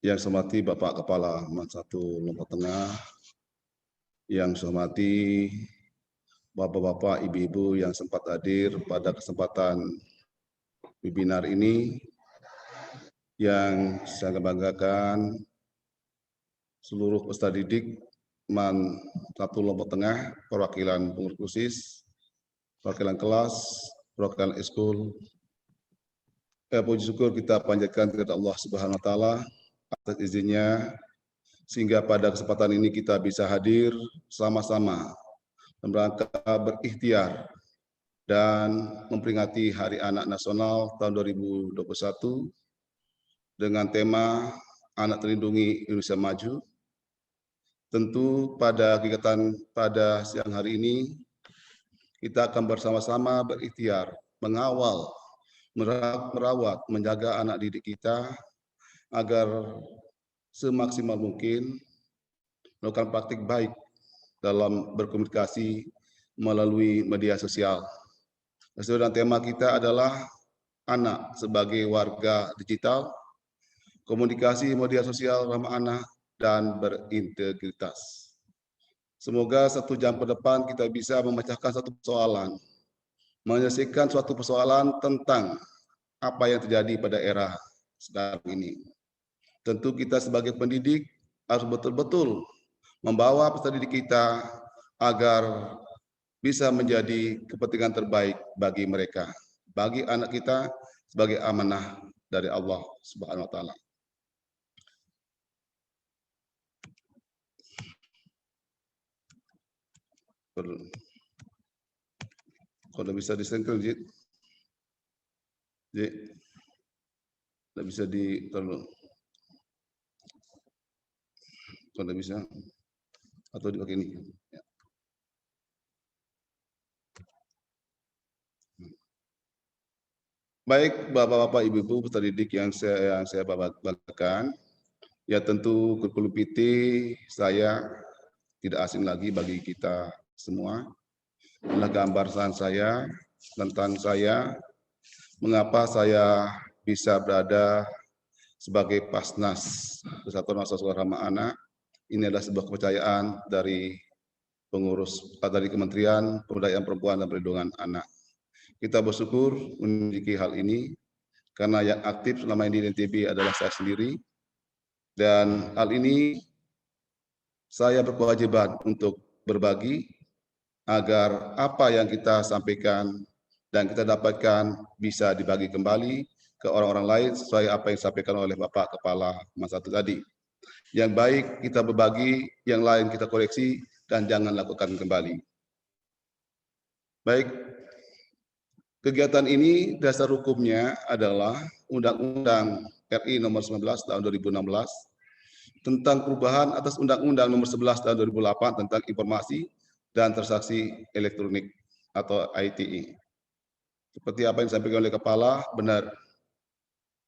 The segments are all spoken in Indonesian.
Yang saya hormati Bapak Kepala Satu Lombok Tengah, yang saya hormati Bapak-bapak, Ibu-ibu yang sempat hadir pada kesempatan webinar ini, yang saya banggakan seluruh peserta didik MAN 1 Lombok Tengah, perwakilan pengurus KUSIS, perwakilan kelas, perwakilan eskul. Puji syukur kita panjatkan kepada Allah Subhanahu wa taala atas izinnya sehingga pada kesempatan ini kita bisa hadir sama-sama dalam rangka berikhtiar dan memperingati Hari Anak Nasional tahun 2021 dengan tema Anak Terlindungi Indonesia Maju. Tentu pada kegiatan pada siang hari ini kita akan bersama-sama berikhtiar mengawal, merawat, menjaga anak didik kita agar semaksimal mungkin melakukan praktik baik dalam berkomunikasi melalui media sosial. Sesuai dengan tema kita adalah anak sebagai warga digital, komunikasi media sosial ramah anak, dan berintegritas. Semoga 1 jam ke depan kita bisa memecahkan satu persoalan, menyelesaikan suatu persoalan tentang apa yang terjadi pada era sekarang ini. Tentu kita sebagai pendidik harus betul-betul membawa peserta didik kita agar bisa menjadi kepentingan terbaik bagi mereka, bagi anak kita sebagai amanah dari Allah Subhanahu wa taala. Kalau bisa disengkel, Jit. Tidak bisa kalau bisa atau dipakai ini. Ya. Baik, Bapak-bapak, Ibu-ibu peserta didik yang saya banggakan, ya tentu kurikulum PT saya tidak asing lagi bagi kita semua. Inilah gambaran saya tentang saya, mengapa saya bisa berada sebagai Pasnas Persatuan Nasional Ramah Anak. Ini adalah sebuah kepercayaan dari pengurus dari Kementerian Pemberdayaan Perempuan dan Perlindungan Anak. Kita bersyukur memiliki hal ini karena yang aktif selama ini di NTB adalah saya sendiri, dan hal ini saya berkewajiban untuk berbagi agar apa yang kita sampaikan dan kita dapatkan bisa dibagi kembali ke orang-orang lain sesuai apa yang disampaikan oleh Bapak Kepala Mas Satu tadi. Yang baik kita berbagi, yang lain kita koreksi, dan jangan lakukan kembali. Baik, kegiatan ini dasar hukumnya adalah Undang-Undang RI Nomor 19 Tahun 2016 tentang perubahan atas Undang-Undang Nomor 11 Tahun 2008 tentang informasi dan transaksi elektronik atau ITE. Seperti apa yang disampaikan oleh Kepala, benar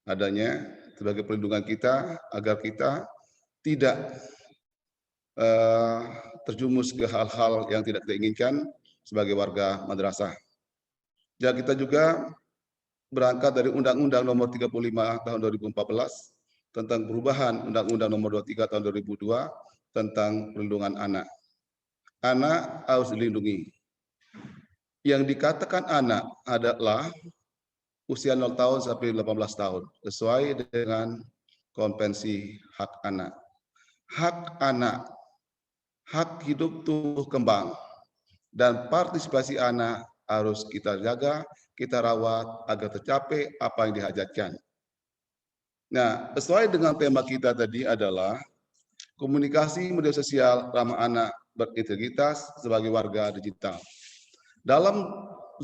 adanya sebagai perlindungan kita agar kita tidak terjumus ke hal-hal yang tidak kita inginkan sebagai warga madrasah. Dan kita juga berangkat dari Undang-Undang Nomor 35 Tahun 2014 tentang perubahan Undang-Undang Nomor 23 Tahun 2002 tentang perlindungan anak. Anak harus dilindungi. Yang dikatakan anak adalah usia 0 tahun sampai 18 tahun, sesuai dengan Konvensi Hak Anak. Hak anak, hak hidup tumbuh kembang, dan partisipasi anak harus kita jaga, kita rawat agar tercapai apa yang dihajatkan. Nah, sesuai dengan tema kita tadi adalah komunikasi media sosial ramah anak berintegritas sebagai warga digital. Dalam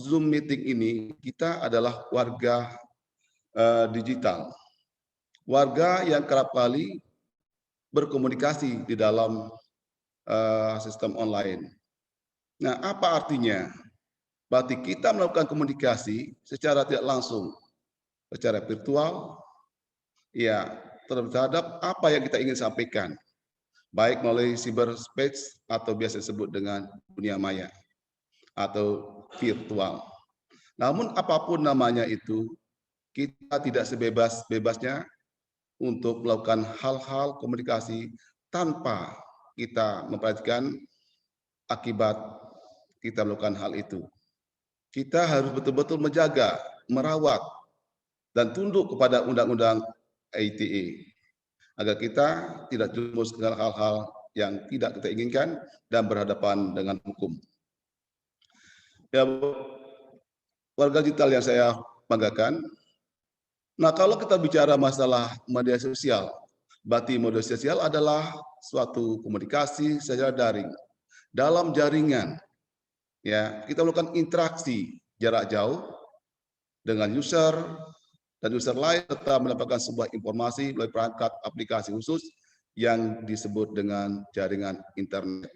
Zoom meeting ini, kita adalah warga digital. Warga yang kerap kali berkomunikasi di dalam sistem online. Nah, apa artinya? Berarti kita melakukan komunikasi secara tidak langsung, secara virtual, ya, terhadap apa yang kita ingin sampaikan, baik melalui cyberspace atau biasa disebut dengan dunia maya atau virtual. Namun apapun namanya itu, kita tidak sebebas-bebasnya untuk melakukan hal-hal komunikasi tanpa kita memperhatikan akibat kita melakukan hal itu. Kita harus betul-betul menjaga, merawat, dan tunduk kepada undang-undang ITE agar kita tidak terjerumus dengan hal-hal yang tidak kita inginkan dan berhadapan dengan hukum. Ya, warga digital yang saya banggakan. Nah, kalau kita bicara masalah media sosial, berarti media sosial adalah suatu komunikasi secara daring dalam jaringan. Ya, kita melakukan interaksi jarak jauh dengan user dan user lain serta mendapatkan sebuah informasi melalui perangkat aplikasi khusus yang disebut dengan jaringan internet.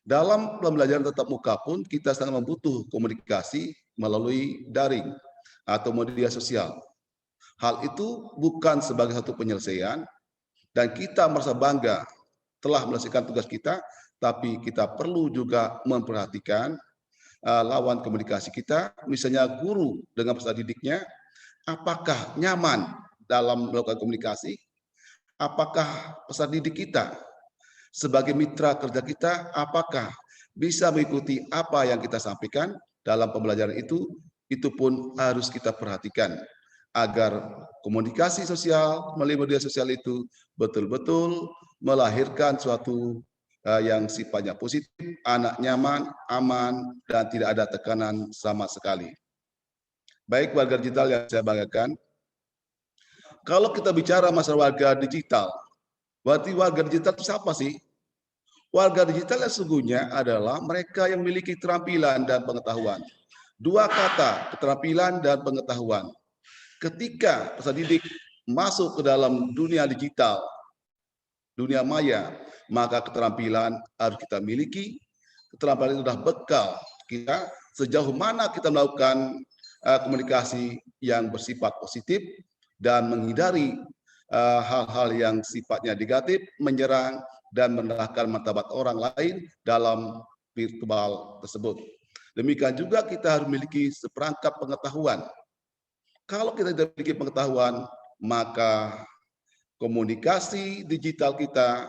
Dalam pembelajaran tatap muka pun kita sangat membutuh komunikasi melalui daring atau media sosial. Hal itu bukan sebagai satu penyelesaian dan kita merasa bangga telah menyelesaikan tugas kita, tapi kita perlu juga memperhatikan lawan komunikasi kita, misalnya guru dengan peserta didiknya, apakah nyaman dalam melakukan komunikasi, apakah peserta didik kita sebagai mitra kerja kita, apakah bisa mengikuti apa yang kita sampaikan dalam pembelajaran itu pun harus kita perhatikan agar komunikasi sosial melalui media sosial itu betul-betul melahirkan suatu yang sifatnya positif, anak nyaman, aman, dan tidak ada tekanan sama sekali. Baik warga digital yang saya banggakan, kalau kita bicara masalah warga digital, berarti warga digital itu siapa sih? Warga digital yang sesungguhnya adalah mereka yang memiliki keterampilan dan pengetahuan. Dua kata, keterampilan dan pengetahuan. Ketika peserta didik masuk ke dalam dunia digital, dunia maya, maka keterampilan harus kita miliki. Keterampilan itu sudah bekal kita sejauh mana kita melakukan komunikasi yang bersifat positif dan menghindari hal-hal yang sifatnya negatif, menyerang dan merendahkan martabat orang lain dalam virtual tersebut. Demikian juga kita harus memiliki seperangkat pengetahuan. Kalau kita tidak memiliki pengetahuan, maka komunikasi digital kita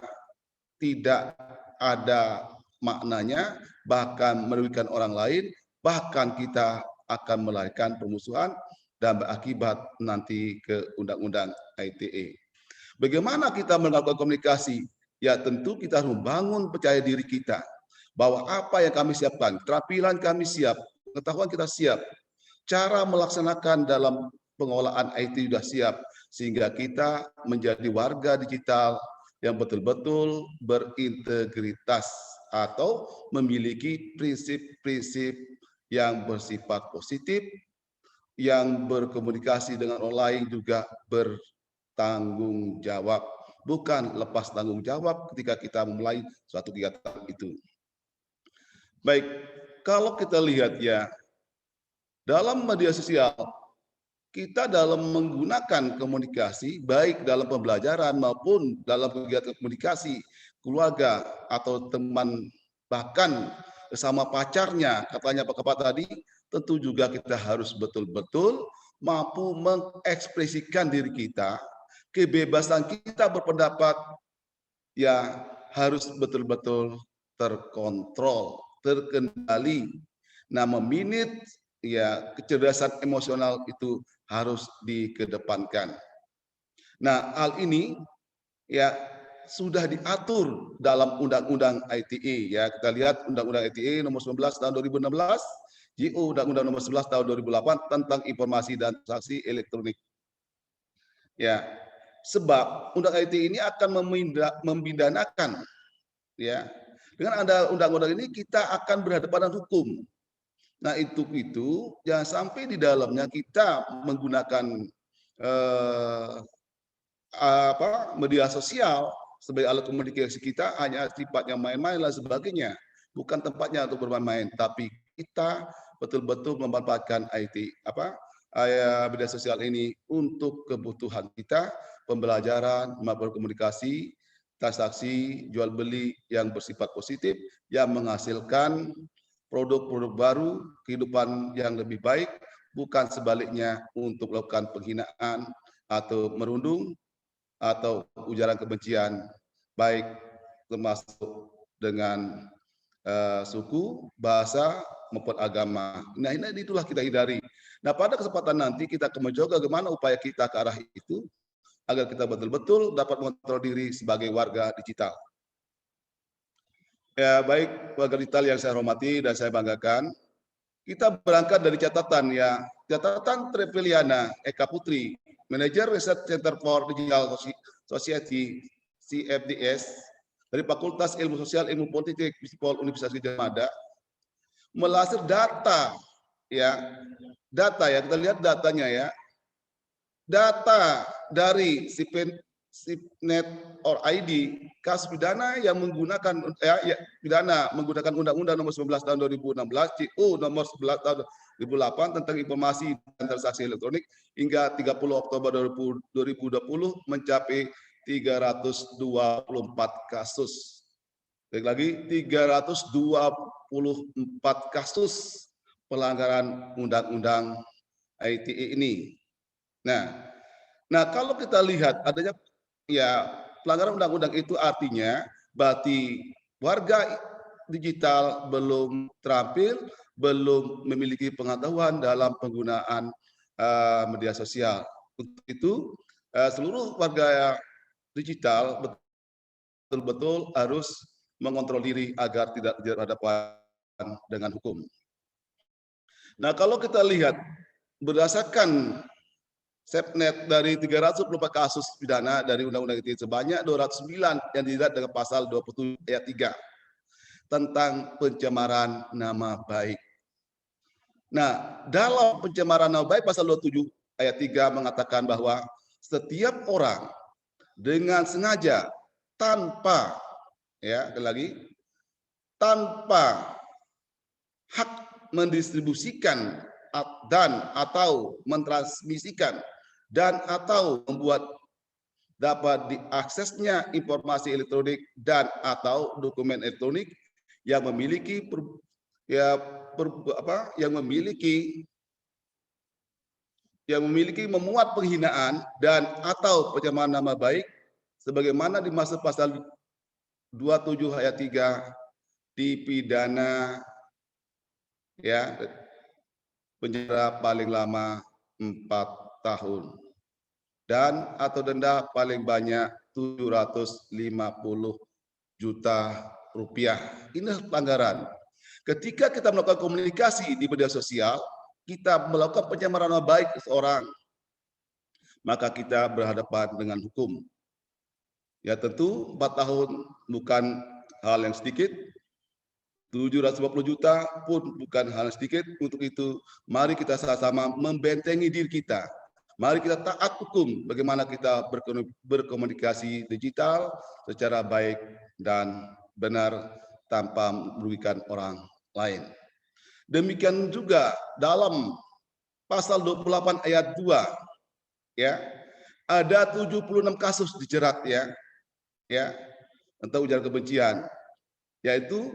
tidak ada maknanya, bahkan merugikan orang lain, bahkan kita akan melahirkan permusuhan dan berakibat nanti ke undang-undang ITE. Bagaimana kita melakukan komunikasi? Ya tentu kita harus membangun percaya diri kita bahwa apa yang kami siapkan, keterampilan kami siap, pengetahuan kita siap, cara melaksanakan dalam pengolahan IT sudah siap, sehingga kita menjadi warga digital yang betul-betul berintegritas atau memiliki prinsip-prinsip yang bersifat positif, yang berkomunikasi dengan orang lain juga bertanggung jawab, bukan lepas tanggung jawab ketika kita memulai suatu kegiatan itu. Baik, kalau kita lihat ya, dalam media sosial, kita dalam menggunakan komunikasi, baik dalam pembelajaran maupun dalam kegiatan komunikasi keluarga atau teman, bahkan bersama pacarnya, katanya Pak Kepat tadi, tentu juga kita harus betul-betul mampu mengekspresikan diri kita, kebebasan kita berpendapat, ya harus betul-betul terkontrol, terkendali. Nah, meminit ya kecerdasan emosional itu harus dikedepankan. Nah, hal ini ya sudah diatur dalam Undang-Undang ITE ya. Kita lihat Undang-Undang ITE nomor 19 tahun 2016, JO Undang-Undang nomor 11 tahun 2008 tentang informasi dan transaksi elektronik. Ya, sebab Undang ITE ini akan membidanakan ya. Dengan ada undang-undang ini kita akan berhadapan dengan hukum. Nah, itu jangan sampai di dalamnya kita menggunakan media sosial sebagai alat komunikasi kita hanya sifatnya main-main dan sebagainya. Bukan tempatnya untuk bermain-main, tapi kita betul-betul memanfaatkan media sosial ini untuk kebutuhan kita, pembelajaran, maupun komunikasi, transaksi, jual beli yang bersifat positif, yang menghasilkan produk-produk baru, kehidupan yang lebih baik, bukan sebaliknya untuk melakukan penghinaan atau merundung, atau ujaran kebencian, baik termasuk dengan suku, bahasa, maupun agama. Nah, itulah kita hindari. Nah, pada kesempatan nanti kita akan mencoba bagaimana upaya kita ke arah itu, agar kita betul-betul dapat mengontrol diri sebagai warga digital. Ya, baik warga digital yang saya hormati dan saya banggakan, kita berangkat dari catatan ya, catatan Treviliana Eka Putri, Manager Research Center for Digital Society CFDS dari Fakultas Ilmu Sosial Ilmu Politik Universitas Gajah Mada, melansir data ya, kita lihat datanya ya, data dari SIPNet or ID kasus pidana yang menggunakan pidana menggunakan Undang-Undang Nomor 19 Tahun 2016 CU Nomor 11 Tahun 2008 tentang informasi dan transaksi elektronik hingga 30 Oktober 2020 mencapai 324 kasus. Baik lagi 324 kasus pelanggaran Undang-Undang ITE ini. Nah, kalau kita lihat adanya ya pelanggaran undang-undang itu artinya berarti warga digital belum terampil, belum memiliki pengetahuan dalam penggunaan media sosial. Untuk itu seluruh warga digital betul-betul harus mengontrol diri agar tidak berhadapan dengan hukum. Nah, kalau kita lihat berdasarkan SIPNet dari 324 kasus pidana dari Undang-Undang ITE sebanyak 209 yang dijerat dengan pasal 27 ayat 3 tentang pencemaran nama baik. Nah, dalam pencemaran nama baik pasal 27 ayat 3 mengatakan bahwa setiap orang dengan sengaja tanpa tanpa hak mendistribusikan dan atau mentransmisikan dan atau membuat dapat diaksesnya informasi elektronik dan atau dokumen elektronik yang memiliki memuat penghinaan dan atau pencemaran nama baik sebagaimana dimaksud pasal 27 ayat 3 dipidana penjara paling lama 4 tahun dan atau denda paling banyak 750 juta rupiah. Ini pelanggaran. Ketika kita melakukan komunikasi di media sosial, kita melakukan pencemaran nama baik seseorang, maka kita berhadapan dengan hukum. Ya tentu 4 tahun bukan hal yang sedikit, 750 juta pun bukan hal yang sedikit. Untuk itu, mari kita sama-sama membentengi diri kita. Mari kita taat hukum bagaimana kita berkomunikasi digital secara baik dan benar tanpa merugikan orang lain. Demikian juga dalam pasal 28 ayat 2 ada 76 kasus dijerat tentang ujaran kebencian, yaitu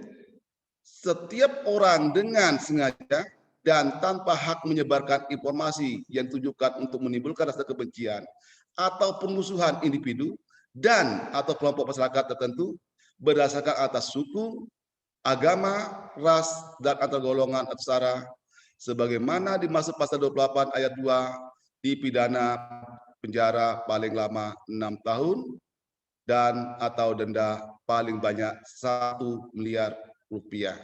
setiap orang dengan sengaja dan tanpa hak menyebarkan informasi yang ditujukan untuk menimbulkan rasa kebencian atau permusuhan individu dan atau kelompok masyarakat tertentu berdasarkan atas suku, agama, ras, dan atau golongan atau sara sebagaimana dimaksud pasal 28 ayat 2 dipidana penjara paling lama 6 tahun dan atau denda paling banyak 1 miliar rupiah.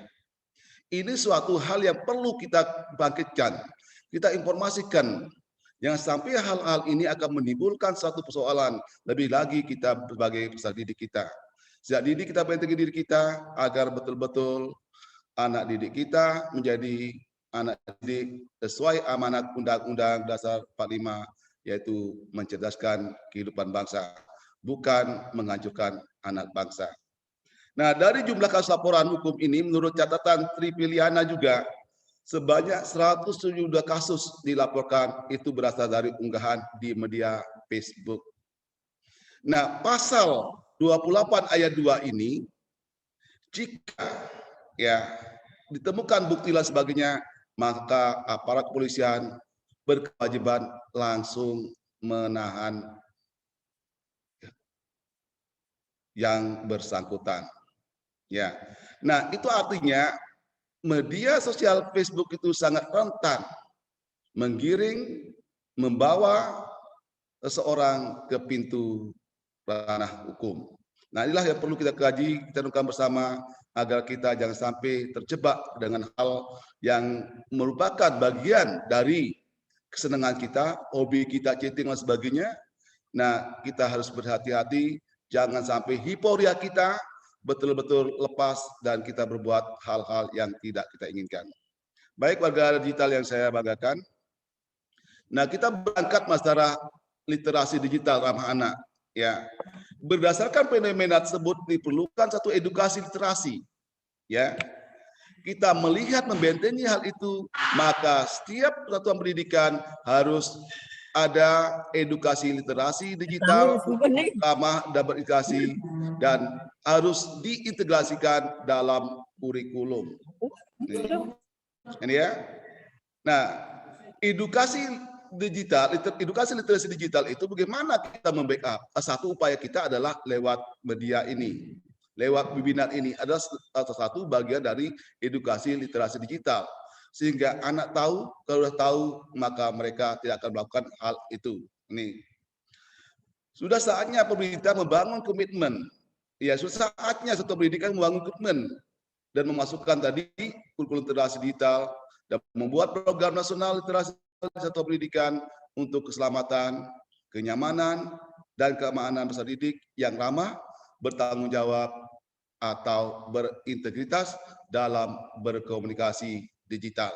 Ini suatu hal yang perlu kita bangkitkan, kita informasikan. Jangan sampai hal-hal ini akan menimbulkan satu persoalan. Lebih lagi kita sebagai peserta didik kita. Sejak didik kita bentengi diri kita agar betul-betul anak didik kita menjadi anak didik sesuai amanat Undang-Undang Dasar 45, yaitu mencerdaskan kehidupan bangsa, bukan menghancurkan anak bangsa. Nah, dari jumlah kasus laporan hukum ini, menurut catatan Triviliana juga, sebanyak 172 kasus dilaporkan itu berasal dari unggahan di media Facebook. Nah, pasal 28 ayat 2 ini, jika ditemukan bukti dan sebagainya, maka aparat kepolisian berkewajiban langsung menahan yang bersangkutan. Ya. Nah, itu artinya media sosial Facebook itu sangat rentan menggiring, membawa seseorang ke pintu ranah hukum. Nah, inilah yang perlu kita kaji, kita renungkan bersama agar kita jangan sampai terjebak dengan hal yang merupakan bagian dari kesenangan kita, hobi kita, chatting dan sebagainya. Nah, kita harus berhati-hati, jangan sampai hiporia kita betul-betul lepas dan kita berbuat hal-hal yang tidak kita inginkan. Baik warga digital yang saya banggakan, nah kita berangkat masalah literasi digital ramah anak. Ya, berdasarkan fenomena tersebut diperlukan satu edukasi literasi. Ya, kita melihat membentengi hal itu, maka setiap satuan pendidikan harus ada edukasi literasi digital ramah dan berintegrasi dan harus diintegrasikan dalam kurikulum. Ini ya. Nah, edukasi digital, edukasi literasi digital itu bagaimana kita membackup? Satu upaya kita adalah lewat media ini, lewat webinar ini adalah salah satu bagian dari edukasi literasi digital. Sehingga anak tahu, kalau sudah tahu maka mereka tidak akan melakukan hal itu. Ini sudah saatnya pemerintah membangun komitmen. Ya, sudah saatnya satu pendidikan membangun komitmen dan memasukkan tadi kurikulum literasi digital dan membuat program nasional literasi satu pendidikan untuk keselamatan, kenyamanan, dan keamanan peserta didik yang ramah, bertanggung jawab, atau berintegritas dalam berkomunikasi digital.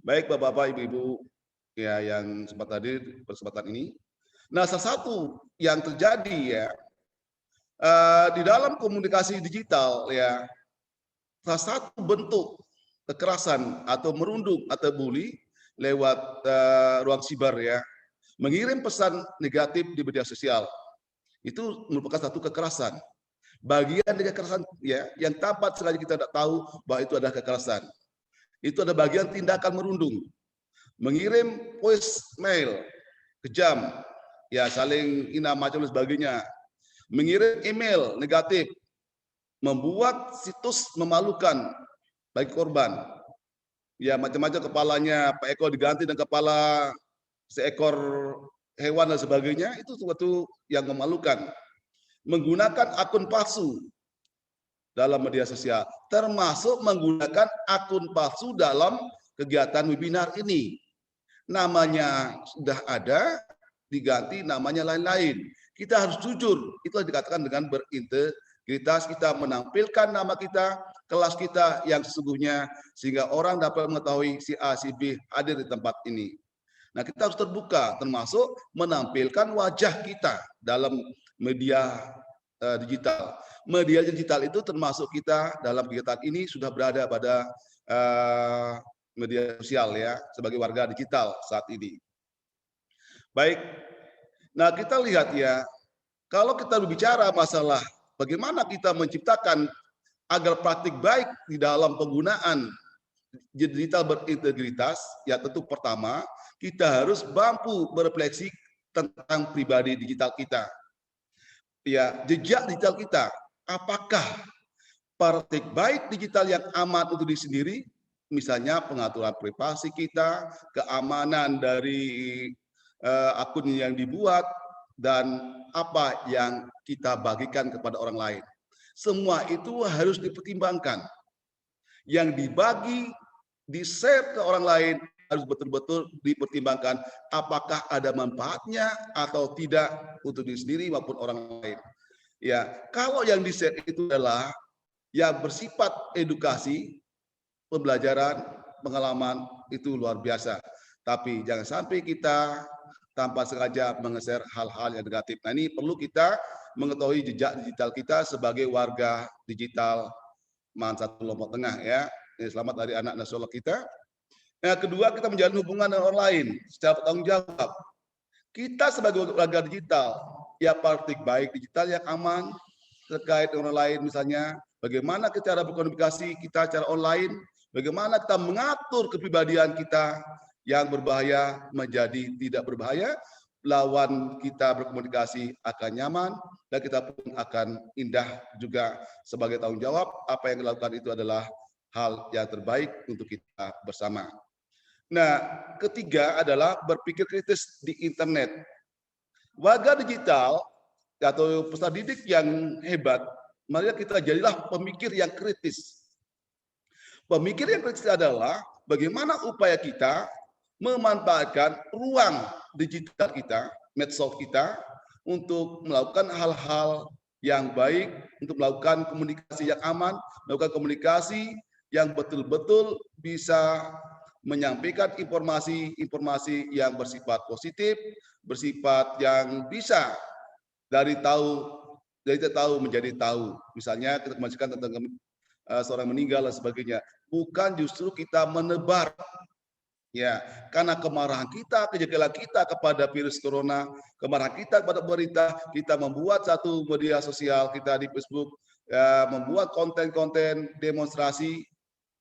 Baik Bapak-Bapak, Ibu-Ibu ya yang sempat hadir kesempatan ini. Nah, salah satu yang terjadi ya di dalam komunikasi digital ya, salah satu bentuk kekerasan atau merundung atau bully lewat ruang siber ya, mengirim pesan negatif di media sosial. Itu merupakan satu kekerasan. Bagian dari kekerasan ya, yang tampak sekali kita tidak tahu bahwa itu adalah kekerasan. Itu ada bagian tindakan merundung. Mengirim voice mail kejam, ya saling hina macam dan sebagainya. Mengirim email negatif, membuat situs memalukan bagi korban. Ya macam-macam, kepalanya Pak Eko diganti dengan kepala seekor hewan dan sebagainya, itu sesuatu yang memalukan. Menggunakan akun palsu dalam media sosial, termasuk menggunakan akun palsu dalam kegiatan webinar ini. Namanya sudah ada, diganti namanya lain-lain. Kita harus jujur, itu yang dikatakan dengan berintegritas. Kita menampilkan nama kita, kelas kita yang sesungguhnya, sehingga orang dapat mengetahui si A, si B hadir di tempat ini. Nah, kita harus terbuka, termasuk menampilkan wajah kita dalam media digital. Media digital itu termasuk kita dalam kegiatan ini sudah berada pada media sosial ya, sebagai warga digital saat ini. Baik, nah kita lihat ya, kalau kita berbicara masalah bagaimana kita menciptakan agar praktik baik di dalam penggunaan digital berintegritas, ya tentu pertama kita harus mampu berefleksi tentang pribadi digital kita. Ya, jejak digital kita, apakah praktik baik digital yang aman untuk diri sendiri, misalnya pengaturan privasi kita, keamanan dari akun yang dibuat, dan apa yang kita bagikan kepada orang lain. Semua itu harus dipertimbangkan. Yang dibagi, di-share ke orang lain harus betul-betul dipertimbangkan apakah ada manfaatnya atau tidak untuk diri sendiri maupun orang lain. Ya, kalau yang di-share itu adalah yang bersifat edukasi, pembelajaran, pengalaman, itu luar biasa. Tapi jangan sampai kita tanpa sengaja menge-share hal-hal yang negatif. Nah, ini perlu kita mengetahui jejak digital kita sebagai warga digital Mansa Lombok Tengah ya. Selamat Hari Anak Nasional kita. Yang kedua, kita menjalin hubungan dengan orang lain secara bertanggung jawab. Kita sebagai warga digital, ya praktik baik digital yang aman terkait dengan orang lain, misalnya bagaimana kita cara berkomunikasi kita secara online, bagaimana kita mengatur kepribadian kita yang berbahaya menjadi tidak berbahaya, lawan kita berkomunikasi akan nyaman, dan kita pun akan indah juga sebagai tanggung jawab. Apa yang dilakukan itu adalah hal yang terbaik untuk kita bersama. Nah, ketiga adalah berpikir kritis di internet. Warga digital atau peserta didik yang hebat, mari kita jadilah pemikir yang kritis. Pemikir yang kritis adalah bagaimana upaya kita memanfaatkan ruang digital kita, medsos kita, untuk melakukan hal-hal yang baik, untuk melakukan komunikasi yang aman, melakukan komunikasi yang betul-betul bisa menyampaikan informasi-informasi yang bersifat positif, bersifat yang bisa dari tidak tahu menjadi tahu. Misalnya kita kemajukan tentang seorang meninggal dan sebagainya. Bukan justru kita menebar, ya, karena kemarahan kita, kejengkelan kita kepada virus corona, kemarahan kita kepada pemerintah, kita membuat satu media sosial kita di Facebook, ya, membuat konten-konten demonstrasi,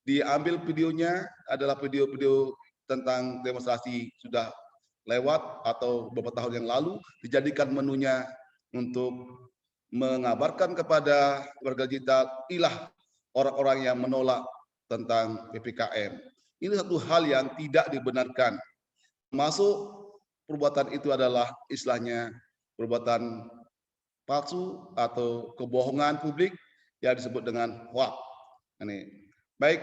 diambil videonya adalah video-video tentang demonstrasi sudah lewat atau beberapa tahun yang lalu, dijadikan menunya untuk mengabarkan kepada warga digital, ilah orang-orang yang menolak tentang PPKM. Ini satu hal yang tidak dibenarkan. Masuk perbuatan itu adalah istilahnya perbuatan palsu atau kebohongan publik yang disebut dengan hoax. Ini baik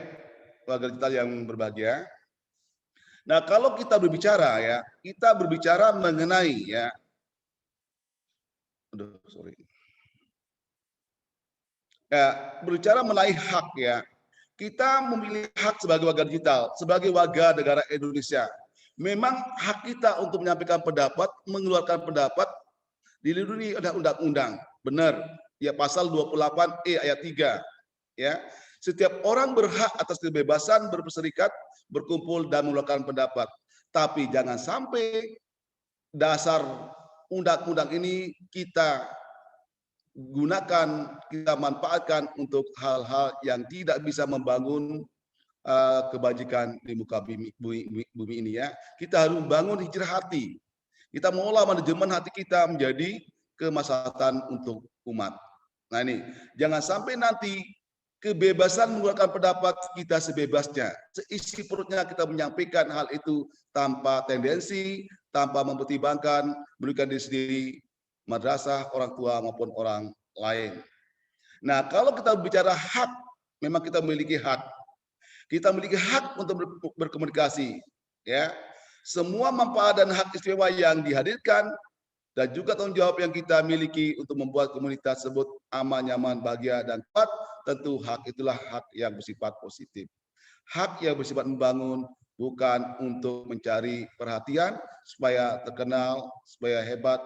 warga digital yang berbahagia. Nah, kalau kita berbicara, ya, kita berbicara mengenai, ya, berbicara mengenai hak, ya. Kita memilih hak sebagai warga digital, sebagai warga negara Indonesia. Memang hak kita untuk menyampaikan pendapat, mengeluarkan pendapat dilindungi oleh undang-undang. Benar. Ya, pasal 28E ayat 3. Ya. Setiap orang berhak atas kebebasan berserikat, berkumpul dan mengeluarkan pendapat. Tapi jangan sampai dasar undang-undang ini kita gunakan, kita manfaatkan untuk hal-hal yang tidak bisa membangun kebajikan di muka bumi ini, ya. Kita harus membangun hijrah hati. Kita mengolah manajemen hati kita menjadi kemaslahatan untuk umat. Nah, ini jangan sampai nanti kebebasan mengeluarkan pendapat kita sebebasnya, seisi perutnya kita menyampaikan hal itu tanpa tendensi, tanpa mempertimbangkan merugikan diri sendiri, madrasah, orang tua maupun orang lain. Nah, kalau kita bicara hak, memang kita memiliki hak. Kita memiliki hak untuk berkomunikasi, ya. Semua manfaat dan hak istimewa yang dihadirkan dan juga tanggung jawab yang kita miliki untuk membuat komunitas tersebut aman, nyaman, bahagia, dan kuat, tentu hak itulah hak yang bersifat positif. Hak yang bersifat membangun, bukan untuk mencari perhatian supaya terkenal, supaya hebat,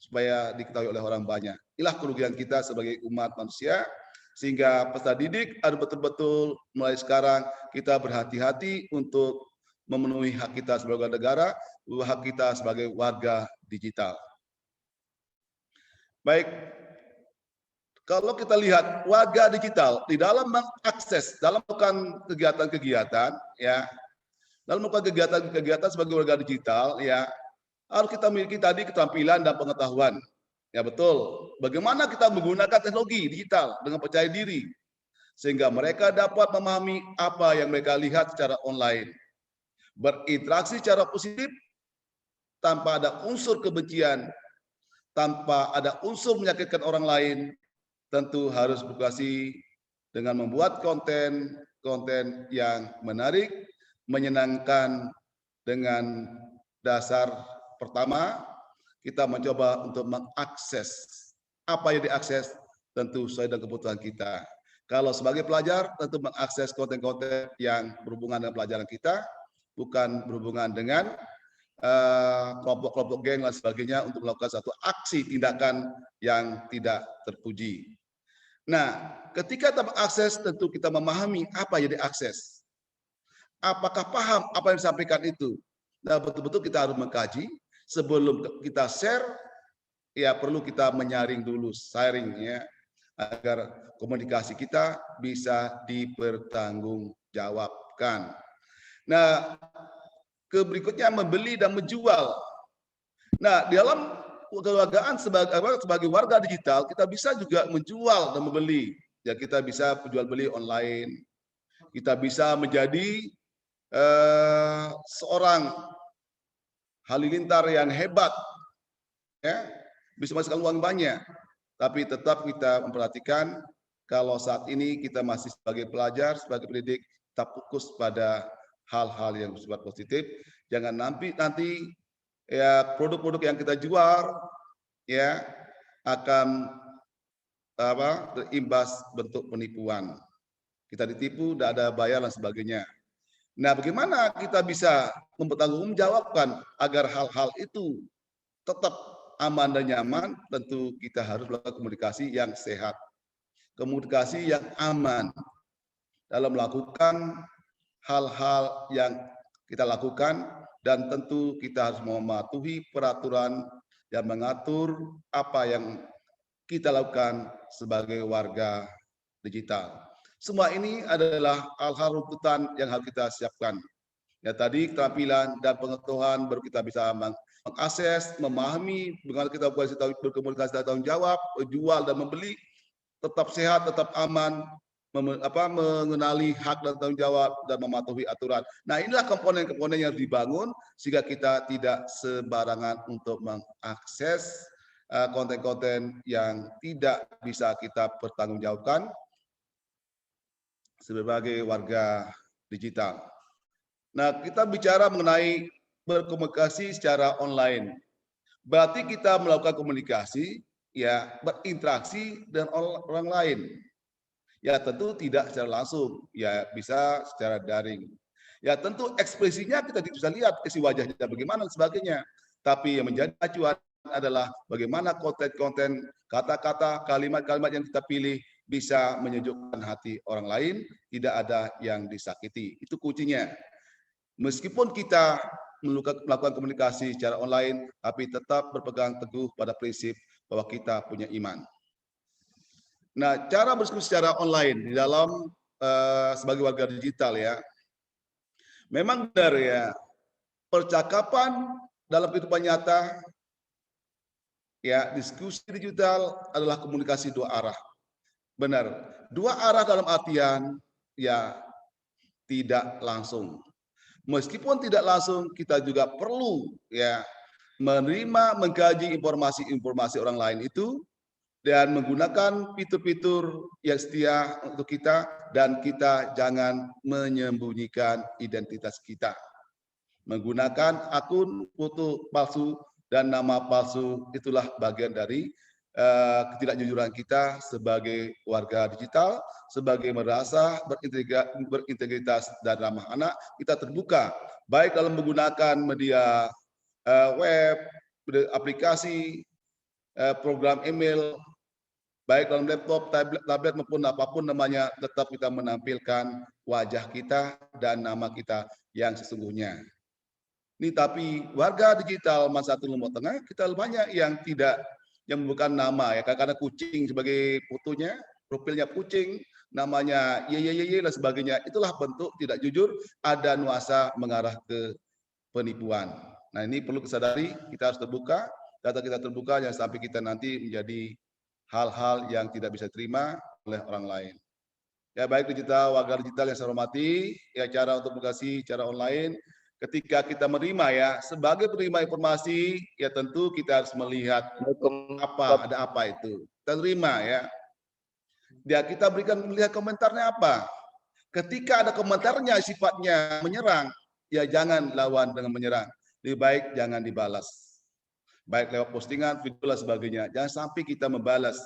supaya diketahui oleh orang banyak. Inilah kerugian kita sebagai umat manusia, sehingga peserta didik harus betul-betul mulai sekarang kita berhati-hati untuk memenuhi hak kita sebagai warga negara, hak kita sebagai warga digital. Baik, kalau kita lihat warga digital di dalam mengakses, dalam melakukan kegiatan-kegiatan, ya, dalam melakukan kegiatan-kegiatan sebagai warga digital, ya, harus kita miliki tadi keterampilan dan pengetahuan. Ya, betul. Bagaimana kita menggunakan teknologi digital dengan percaya diri, sehingga mereka dapat memahami apa yang mereka lihat secara online. Berinteraksi secara positif, tanpa ada unsur kebencian, tanpa ada unsur menyakitkan orang lain, tentu harus berkomunikasi dengan membuat konten yang menarik, menyenangkan, dengan dasar pertama, kita mencoba untuk mengakses. Apa yang diakses tentu sesuai dengan kebutuhan kita. Kalau sebagai pelajar, tentu mengakses konten-konten yang berhubungan dengan pelajaran kita, bukan berhubungan dengan kelompok-kelompok geng dan sebagainya untuk melakukan satu aksi tindakan yang tidak terpuji. Nah, ketika kita mengakses, tentu kita memahami apa yang diakses. Apakah paham apa yang disampaikan itu? Nah, betul-betul kita harus mengkaji sebelum kita share. Ya, perlu kita menyaring dulu, sharing, ya, agar komunikasi kita bisa dipertanggungjawabkan. Nah, berikutnya membeli dan menjual. Nah, di dalam kelembagaan sebagai warga digital, kita bisa juga menjual dan membeli. Ya, kita bisa jual beli online. Kita bisa menjadi seorang halilintar yang hebat, ya, bisa masukkan uang banyak. Tapi tetap kita memperhatikan kalau saat ini kita masih sebagai pelajar, sebagai pendidik, kita fokus pada hal-hal yang bersifat positif. Jangan nanti ya produk-produk yang kita jual ya akan terimbas bentuk penipuan. Kita ditipu, tidak ada bayar dan sebagainya. Nah, bagaimana kita bisa mempertanggungjawabkan agar hal-hal itu tetap aman dan nyaman? Tentu kita harus melakukan komunikasi yang sehat, komunikasi yang aman dalam melakukan hal-hal yang kita lakukan, dan tentu kita harus mematuhi peraturan yang mengatur apa yang kita lakukan sebagai warga digital. Semua ini adalah hal-hal runtutan yang harus kita siapkan. Ya, tadi keterampilan dan pengetahuan baru kita bisa mengakses, memahami, bagaimana kita berkomunikasi dan tanggung jawab, jual dan membeli, tetap sehat, tetap aman, mengenali hak dan tanggung jawab dan mematuhi aturan. Nah, inilah komponen-komponen yang dibangun sehingga kita tidak sembarangan untuk mengakses konten-konten yang tidak bisa kita pertanggungjawabkan sebagai warga digital. Nah, kita bicara mengenai berkomunikasi secara online. Berarti kita melakukan komunikasi, ya, berinteraksi dengan orang lain. Ya, tentu tidak secara langsung, ya bisa secara daring. Ya, tentu ekspresinya kita bisa lihat isi wajahnya bagaimana dan sebagainya. Tapi yang menjadi acuan adalah bagaimana konten-konten, kata-kata, kalimat-kalimat yang kita pilih bisa menyejukkan hati orang lain, tidak ada yang disakiti. Itu kuncinya. Meskipun kita melakukan komunikasi secara online, tapi tetap berpegang teguh pada prinsip bahwa kita punya iman. Nah, cara berdiskusi secara online di dalam sebagai warga digital ya, memang benar ya, percakapan dalam kehidupan nyata, ya diskusi digital adalah komunikasi dua arah. Benar, dua arah dalam artian ya tidak langsung. Meskipun tidak langsung, kita juga perlu ya menerima, mengkaji informasi-informasi orang lain itu dan menggunakan fitur-fitur yang setia untuk kita, dan kita jangan menyembunyikan identitas kita. Menggunakan akun foto palsu dan nama palsu itulah bagian dari ketidakjujuran kita sebagai warga digital, sebagai merasa berintegritas dan ramah anak. Kita terbuka baik dalam menggunakan media web, aplikasi, program email, baik dalam laptop, tablet maupun apapun namanya, tetap kita menampilkan wajah kita dan nama kita yang sesungguhnya. Ini tapi warga digital masa Lombok Tengah kita banyak yang tidak, yang bukan nama ya, karena kucing sebagai fotonya, profilnya kucing, namanya ye dan sebagainya. Itulah bentuk tidak jujur, ada nuansa mengarah ke penipuan. Nah, ini perlu disadari, kita harus terbuka, data kita terbuka, jangan sampai kita nanti menjadi hal-hal yang tidak bisa diterima oleh orang lain. Ya, baik digital, warga digital yang saya hormati, ya cara untuk komunikasi cara online, ketika kita menerima ya, sebagai penerima informasi, ya tentu kita harus melihat ada apa itu. Kita terima ya. Ya, kita berikan melihat komentarnya apa. Ketika ada komentarnya sifatnya menyerang, ya jangan lawan dengan menyerang. Lebih baik jangan dibalas. Baik lewat postingan, video dan sebagainya. Jangan sampai kita membalas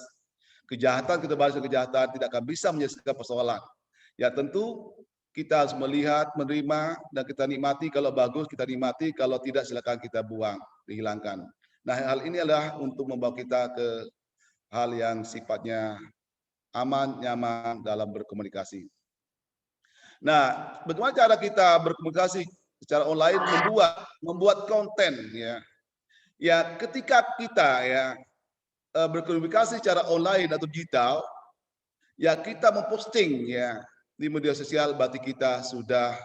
kejahatan, kita balas kejahatan, tidak akan bisa menyelesaikan persoalan. Ya tentu kita harus melihat, menerima, dan kita nikmati. Kalau bagus kita nikmati, kalau tidak silakan kita buang, dihilangkan. Nah, hal ini adalah untuk membawa kita ke hal yang sifatnya aman, nyaman dalam berkomunikasi. Nah, bagaimana cara kita berkomunikasi secara online, membuat konten ya. Ya, ketika kita ya berkomunikasi secara online atau digital, ya kita memposting ya di media sosial, berarti kita sudah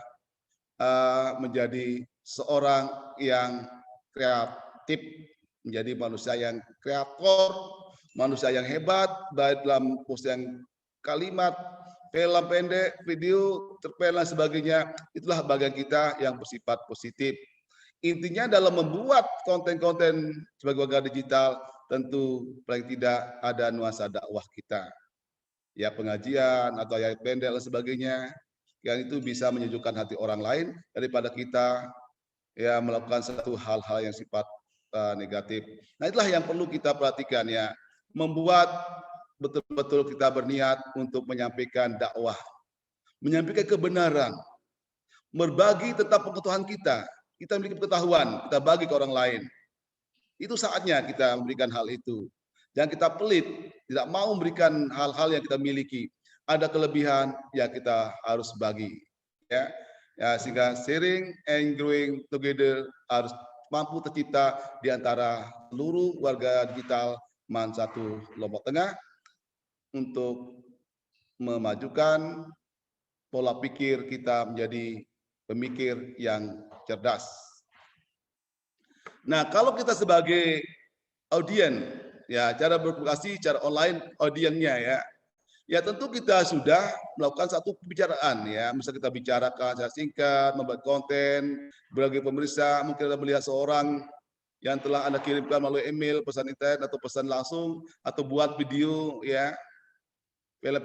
menjadi seorang yang kreatif, menjadi manusia yang kreator, manusia yang hebat, baik dalam yang kalimat, film pendek, video, cerpen dan sebagainya. Itulah bagian kita yang bersifat positif. Intinya dalam membuat konten-konten sebagai warga digital, tentu paling tidak ada nuansa dakwah kita. Ya pengajian atau ayat pendek dan sebagainya, yang itu bisa menyejukkan hati orang lain daripada kita ya melakukan satu hal-hal yang sifat negatif. Nah itulah yang perlu kita perhatikan ya, membuat betul-betul kita berniat untuk menyampaikan dakwah, menyampaikan kebenaran, berbagi tentang pengetahuan kita. Kita memiliki pengetahuan, kita bagi ke orang lain. Itu saatnya kita memberikan hal itu. Jangan kita pelit, tidak mau memberikan hal-hal yang kita miliki. Ada kelebihan, ya kita harus bagi. Ya, sehingga sharing and growing together harus mampu tercipta di antara seluruh warga digital MAN 1 Lombok Tengah untuk memajukan pola pikir kita menjadi pemikir yang cerdas. Nah, kalau kita sebagai audien, ya cara berkomunikasi secara online audiennya ya, ya tentu kita sudah melakukan satu pembicaraan ya, misalnya kita bicarakan secara singkat, membuat konten, bagi pemirsa mungkin Anda melihat seorang yang telah Anda kirimkan melalui email, pesan internet atau pesan langsung atau buat video ya, film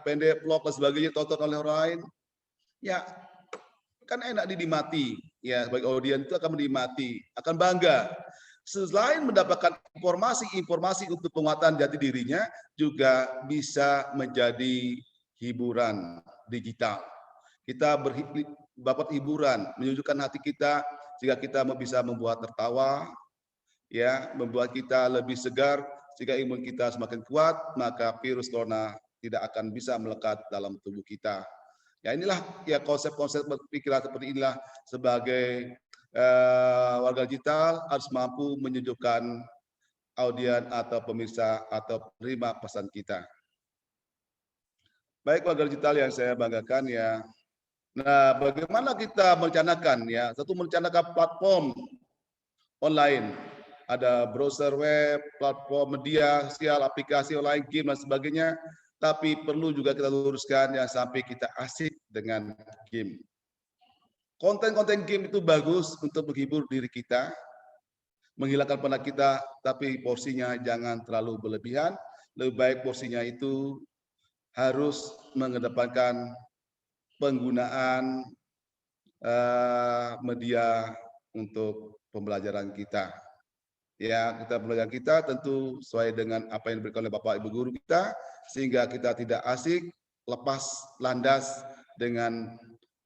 pendek, vlog dan sebagainya tonton oleh orang lain. Ya, kan enak dinikmati ya, sebagai audiens itu akan menikmati, akan bangga. Selain mendapatkan informasi untuk penguatan jati dirinya, juga bisa menjadi hiburan digital. Kita dapat hiburan, menunjukkan hati kita, sehingga kita bisa membuat tertawa, ya, membuat kita lebih segar, sehingga imun kita semakin kuat, maka virus corona tidak akan bisa melekat dalam tubuh kita. Ya inilah ya konsep-konsep pikiran seperti inilah sebagai warga digital harus mampu menyejukkan audien atau pemirsa atau penerima pesan kita. Baik warga digital yang saya banggakan ya. Nah, bagaimana kita merencanakan ya? Satu merencanakan platform online. Ada browser web, platform media sosial, aplikasi online, game dan sebagainya. Tapi perlu juga kita luruskan ya sampai kita asik dengan game. Konten-konten game itu bagus untuk menghibur diri kita, menghilangkan penat kita, tapi porsinya jangan terlalu berlebihan. Lebih baik porsinya itu harus mengedepankan penggunaan media untuk pembelajaran kita. Ya, pembelajaran kita tentu sesuai dengan apa yang diberikan oleh Bapak Ibu guru kita, sehingga kita tidak asik, lepas landas dengan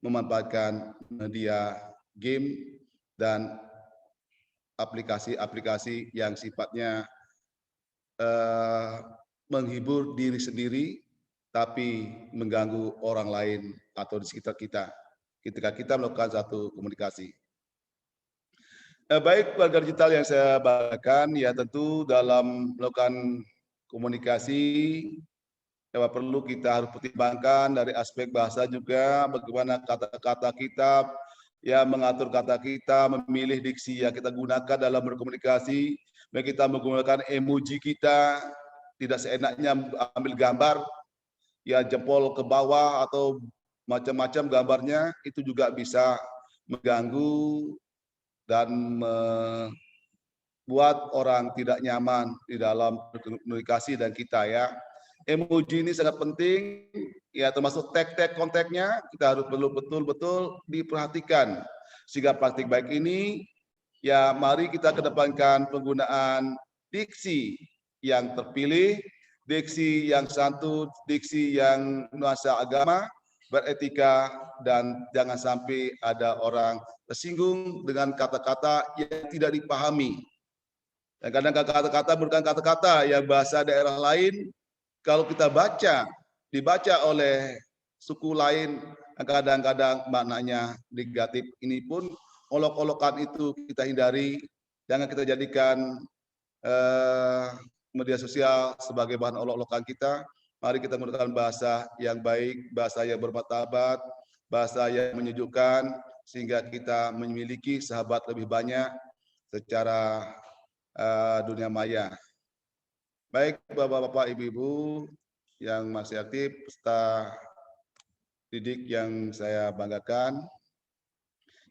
memanfaatkan media game dan aplikasi-aplikasi yang sifatnya menghibur diri sendiri, tapi mengganggu orang lain atau di sekitar kita ketika kita melakukan satu komunikasi. Baik warga digital yang saya banggakan, ya tentu dalam melakukan komunikasi ya perlu kita harus pertimbangkan dari aspek bahasa juga, bagaimana kata-kata kita, ya mengatur kata kita, memilih diksi yang kita gunakan dalam berkomunikasi, baik kita menggunakan emoji kita, tidak seenaknya ambil gambar, ya jempol ke bawah atau macam-macam gambarnya, itu juga bisa mengganggu dan membuat orang tidak nyaman di dalam komunikasi dan kita ya. Emoji ini sangat penting, ya termasuk tag-tag kontaknya, kita harus perlu betul-betul diperhatikan. Sehingga praktik baik ini, ya mari kita kedepankan penggunaan diksi yang terpilih, diksi yang santun, diksi yang nuansa agama, beretika, dan jangan sampai ada orang tersinggung dengan kata-kata yang tidak dipahami. Dan kadang kata-kata bukan kata-kata yang bahasa daerah lain, kalau kita dibaca oleh suku lain, kadang-kadang maknanya negatif. Ini pun olok-olokan itu kita hindari, jangan kita jadikan media sosial sebagai bahan olok-olokan kita. Mari kita menggunakan bahasa yang baik, bahasa yang bermartabat, bahasa yang menyejukkan, sehingga kita memiliki sahabat lebih banyak secara dunia maya. Baik Bapak-bapak, Ibu-ibu yang masih aktif, peserta didik yang saya banggakan.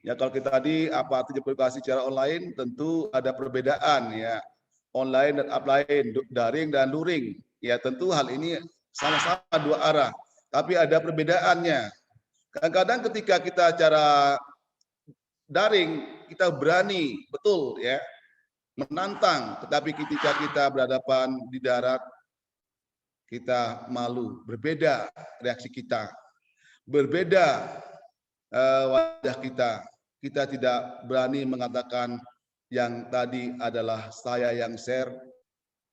Ya kalau kita tadi apa artinya edukasi secara online, tentu ada perbedaan ya. Online dan offline, daring dan luring. Ya tentu hal ini sama-sama dua arah, tapi ada perbedaannya. Kadang-kadang ketika kita cara daring, kita berani, betul ya, menantang. Tetapi ketika kita berhadapan di darat, kita malu, berbeda reaksi kita, berbeda wajah kita. Kita tidak berani mengatakan yang tadi adalah saya yang share.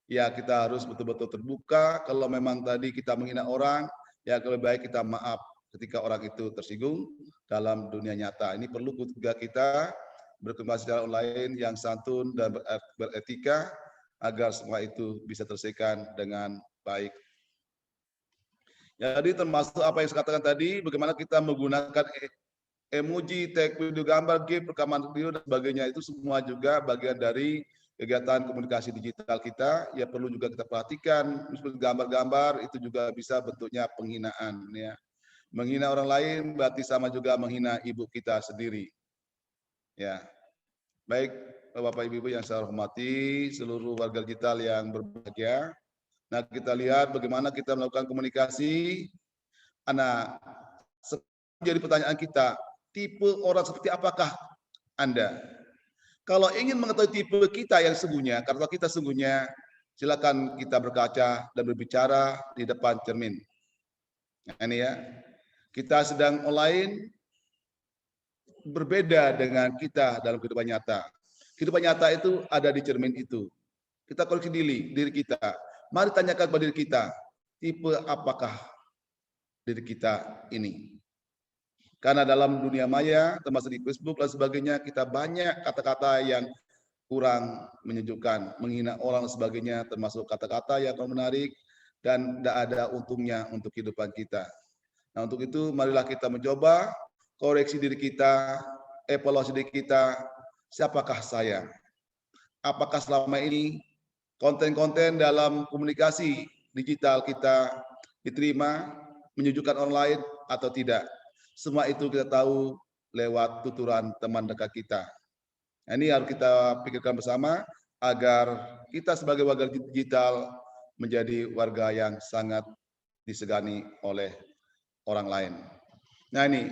Ya kita harus betul-betul terbuka. Kalau memang tadi kita menghina orang, ya lebih baik kita maaf ketika orang itu tersinggung dalam dunia nyata. Ini perlu juga kita berkomunikasi secara online yang santun dan beretika agar semua itu bisa terselesaikan dengan baik. Jadi termasuk apa yang saya katakan tadi, bagaimana kita menggunakan emoji, tag video, gambar, GIF, rekaman video dan sebagainya, itu semua juga bagian dari kegiatan komunikasi digital kita. Ya perlu juga kita perhatikan, misalnya gambar-gambar itu juga bisa bentuknya penghinaan. Ya. Menghina orang lain berarti sama juga menghina ibu kita sendiri. Ya, baik Bapak Ibu yang saya hormati, seluruh warga digital yang berbahagia. Nah kita lihat bagaimana kita melakukan komunikasi. Nah, jadi pertanyaan kita, tipe orang seperti apakah Anda? Kalau ingin mengetahui tipe kita yang sesungguhnya, karakter kita sesungguhnya, silakan kita berkaca dan berbicara di depan cermin. Nah, ini ya, kita sedang online berbeda dengan kita dalam kehidupan nyata. Kehidupan nyata itu ada di cermin itu. Kita koreksi diri kita. Mari tanyakan pada diri kita, tipe apakah diri kita ini? Karena dalam dunia maya, termasuk di Facebook dan sebagainya, kita banyak kata-kata yang kurang menyejukkan, menghina orang dan sebagainya, termasuk kata-kata yang menarik dan tidak ada untungnya untuk kehidupan kita. Nah untuk itu marilah kita mencoba koreksi diri kita, evaluasi diri kita, siapakah saya? Apakah selama ini konten-konten dalam komunikasi digital kita diterima, menyejukkan online atau tidak? Semua itu kita tahu lewat tuturan teman dekat kita. Nah, ini harus kita pikirkan bersama agar kita sebagai warga digital menjadi warga yang sangat disegani oleh orang lain. Nah ini,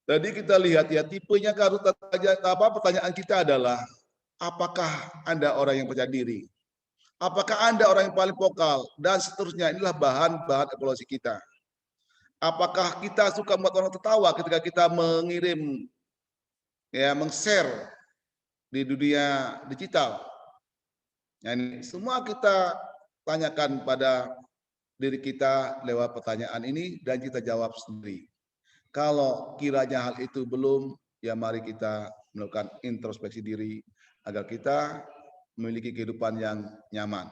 tadi kita lihat ya tipenya harus pertanyaan kita adalah apakah Anda orang yang percaya diri? Apakah Anda orang yang paling vokal? Dan seterusnya, inilah bahan-bahan evaluasi kita. Apakah kita suka membuat orang tertawa ketika kita mengirim, ya, meng-share di dunia digital? Nah, ini semua kita tanyakan pada diri kita lewat pertanyaan ini dan kita jawab sendiri. Kalau kiranya hal itu belum, ya mari kita melakukan introspeksi diri agar kita memiliki kehidupan yang nyaman.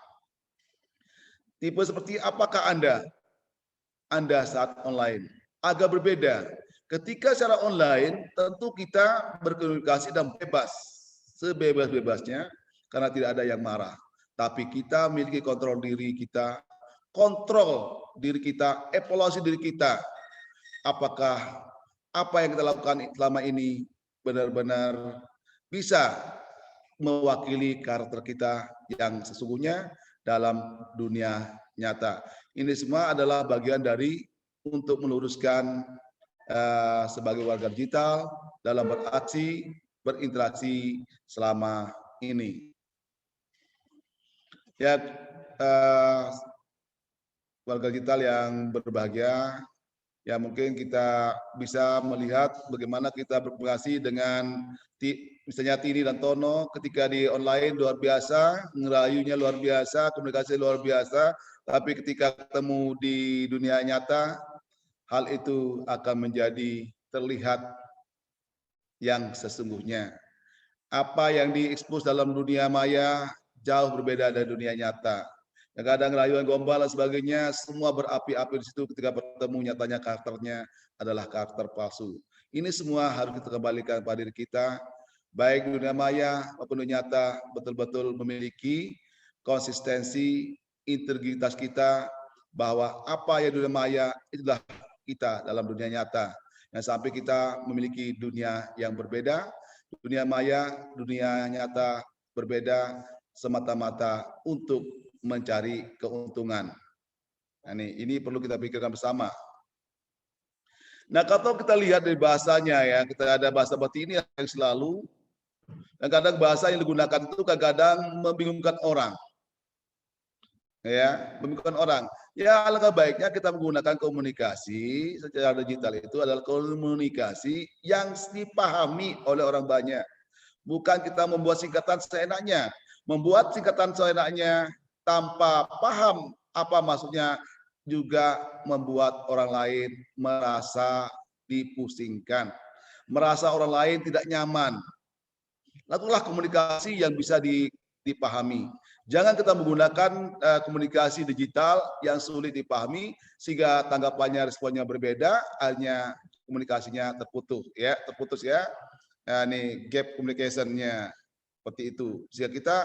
Tipe seperti apakah Anda? Anda saat online agak berbeda. Ketika secara online tentu kita berkomunikasi dan bebas, sebebas-bebasnya karena tidak ada yang marah. Tapi kita memiliki kontrol diri kita, kontrol diri kita, evaluasi diri kita. Apakah apa yang kita lakukan selama ini benar-benar bisa mewakili karakter kita yang sesungguhnya dalam dunia nyata. Ini semua adalah bagian dari untuk meluruskan sebagai warga digital dalam beraksi, berinteraksi selama ini. Ya, warga digital yang berbahagia, ya mungkin kita bisa melihat bagaimana kita berkomunikasi dengan misalnya Tini dan Tono ketika di online luar biasa, ngerayunya luar biasa, komunikasi luar biasa, tapi ketika ketemu di dunia nyata, hal itu akan menjadi terlihat yang sesungguhnya. Apa yang diekspos dalam dunia maya jauh berbeda dari dunia nyata. Kadang rayuan gombal dan sebagainya, semua berapi-api di situ ketika bertemu nyatanya karakternya adalah karakter palsu. Ini semua harus kita kembalikan pada diri kita, baik dunia maya maupun dunia nyata betul-betul memiliki konsistensi integritas kita bahwa apa yang dunia maya itulah kita dalam dunia nyata. Yang sampai kita memiliki dunia yang berbeda, dunia maya, dunia nyata berbeda semata-mata untuk mencari keuntungan. Nah, ini perlu kita pikirkan bersama. Nah, kalau kita lihat dari bahasanya ya, kita ada bahasa batini yang selalu, kadang-kadang bahasa yang digunakan itu kadang-kadang membingungkan orang. Ya, membingungkan orang. Ya, alangkah baiknya kita menggunakan komunikasi secara digital itu adalah komunikasi yang dipahami oleh orang banyak. Bukan kita membuat singkatan seenaknya. Membuat singkatan seenaknya tanpa paham apa maksudnya juga membuat orang lain merasa dipusingkan, merasa orang lain tidak nyaman. Lakukanlah komunikasi yang bisa dipahami. Jangan kita menggunakan komunikasi digital yang sulit dipahami sehingga tanggapannya, responnya berbeda, hanya komunikasinya terputus ya. Nah, ini gap communication-nya seperti itu. Sehingga kita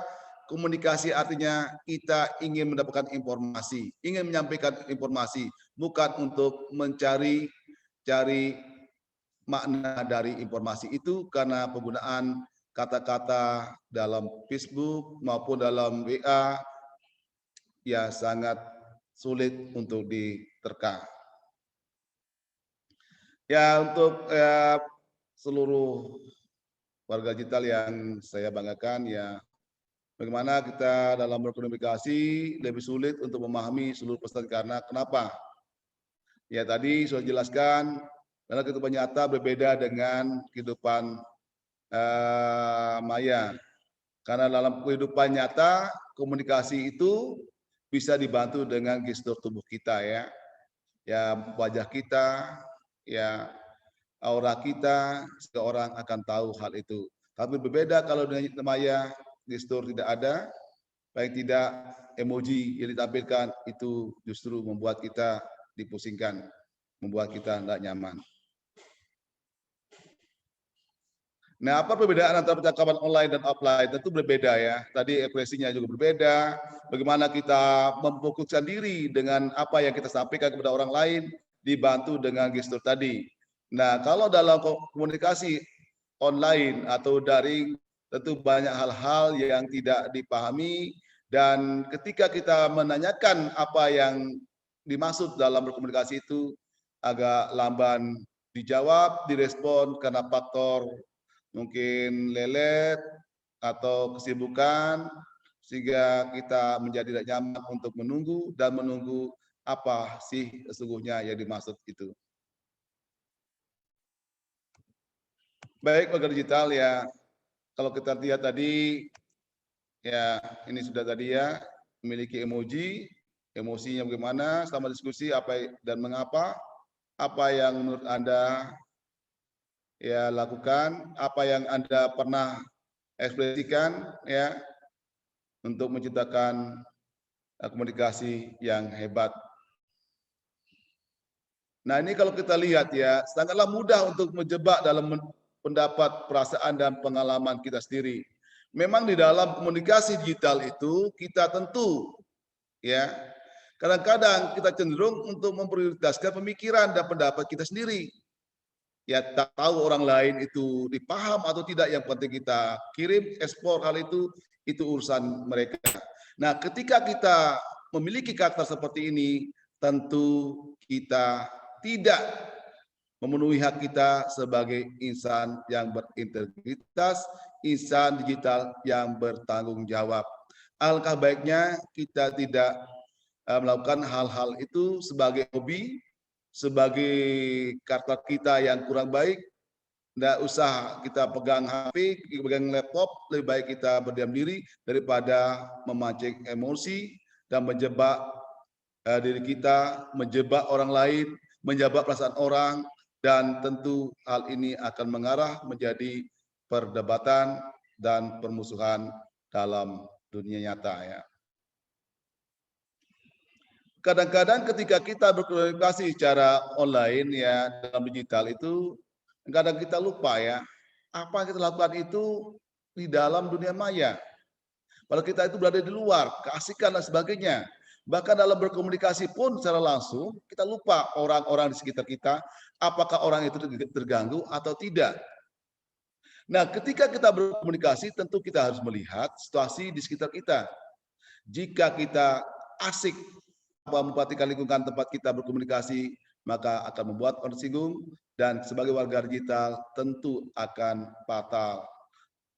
komunikasi artinya kita ingin mendapatkan informasi, ingin menyampaikan informasi, bukan untuk mencari makna dari informasi itu karena penggunaan kata-kata dalam Facebook maupun dalam WA ya sangat sulit untuk diterka. Ya, untuk seluruh warga digital yang saya banggakan ya, bagaimana kita dalam berkomunikasi lebih sulit untuk memahami seluruh pesan karena kenapa? Ya tadi sudah jelaskan karena kehidupan nyata berbeda dengan kehidupan maya. Karena dalam kehidupan nyata komunikasi itu bisa dibantu dengan gestur tubuh kita ya wajah kita, ya aura kita, seseorang akan tahu hal itu. Tapi berbeda kalau dengan maya, gestur tidak ada, paling tidak emoji yang ditampilkan itu justru membuat kita dipusingkan, membuat kita tidak nyaman. Nah, apa perbedaan antara percakapan online dan offline? Tentu berbeda ya. Tadi ekspresinya juga berbeda. Bagaimana kita memfokuskan diri dengan apa yang kita sampaikan kepada orang lain, dibantu dengan gestur tadi. Nah, kalau dalam komunikasi online atau daring, tentu banyak hal-hal yang tidak dipahami. Dan ketika kita menanyakan apa yang dimaksud dalam berkomunikasi itu, agak lamban dijawab, direspon karena faktor mungkin lelet atau kesibukan sehingga kita menjadi tidak nyaman untuk menunggu dan menunggu apa sih sesungguhnya yang dimaksud itu. Baik, warga digital ya, kalau kita lihat tadi ya ini sudah tadi ya memiliki emoji, emosinya bagaimana selama diskusi apa dan mengapa, apa yang menurut Anda ya lakukan, apa yang Anda pernah ekspresikan ya untuk menciptakan komunikasi yang hebat. Nah, ini kalau kita lihat ya, sangatlah mudah untuk menjebak dalam pendapat, perasaan dan pengalaman kita sendiri. Memang di dalam komunikasi digital itu kita tentu ya kadang-kadang kita cenderung untuk memprioritaskan pemikiran dan pendapat kita sendiri. Ya tak tahu orang lain itu dipaham atau tidak, yang penting kita kirim, ekspor, hal itu urusan mereka. Nah, ketika kita memiliki karakter seperti ini, tentu kita tidak memenuhi hak kita sebagai insan yang berintegritas, insan digital yang bertanggung jawab. Alangkah baiknya kita tidak melakukan hal-hal itu sebagai hobi, sebagai karakter kita yang kurang baik. Nggak usah kita pegang HP, pegang laptop, lebih baik kita berdiam diri daripada memancing emosi dan menjebak diri kita, menjebak orang lain, menjebak perasaan orang, dan tentu hal ini akan mengarah menjadi perdebatan dan permusuhan dalam dunia nyata ya. Kadang-kadang ketika kita berkomunikasi secara online ya dalam digital itu kadang kita lupa ya apa yang kita lakukan itu di dalam dunia maya. Kalau kita itu berada di luar, keasikan dan sebagainya. Bahkan dalam berkomunikasi pun secara langsung, kita lupa orang-orang di sekitar kita, apakah orang itu terganggu atau tidak. Nah, ketika kita berkomunikasi, tentu kita harus melihat situasi di sekitar kita. Jika kita asik memperhatikan lingkungan tempat kita berkomunikasi, maka akan membuat orang tersinggung, dan sebagai warga digital tentu akan fatal.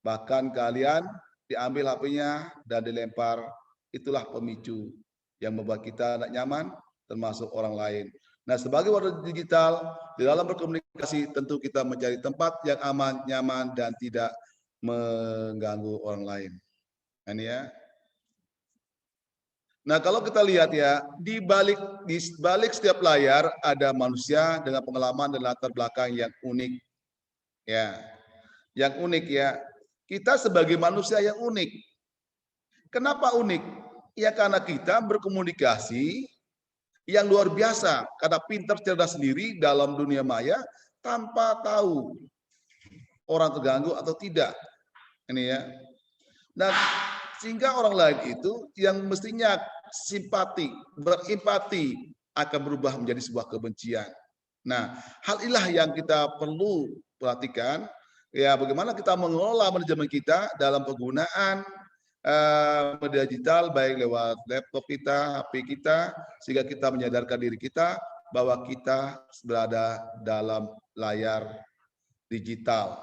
Bahkan kalian diambil HP-nya dan dilempar, itulah pemicu yang membuat kita tidak nyaman, termasuk orang lain. Nah, sebagai warga digital, di dalam berkomunikasi tentu kita mencari tempat yang aman, nyaman, dan tidak mengganggu orang lain. Ini ya. Nah, kalau kita lihat ya, di balik setiap layar ada manusia dengan pengalaman dan latar belakang yang unik. Ya, yang unik ya. Kita sebagai manusia yang unik. Kenapa unik? Ya karena kita berkomunikasi yang luar biasa, karena pintar cerdas sendiri dalam dunia maya tanpa tahu orang terganggu atau tidak. Ini ya. Nah, sehingga orang lain itu yang mestinya simpati, berempati akan berubah menjadi sebuah kebencian. Nah, hal inilah yang kita perlu perhatikan, ya bagaimana kita mengelola manajemen kita dalam penggunaan media digital, baik lewat laptop kita, HP kita, sehingga kita menyadarkan diri kita bahwa kita berada dalam layar digital.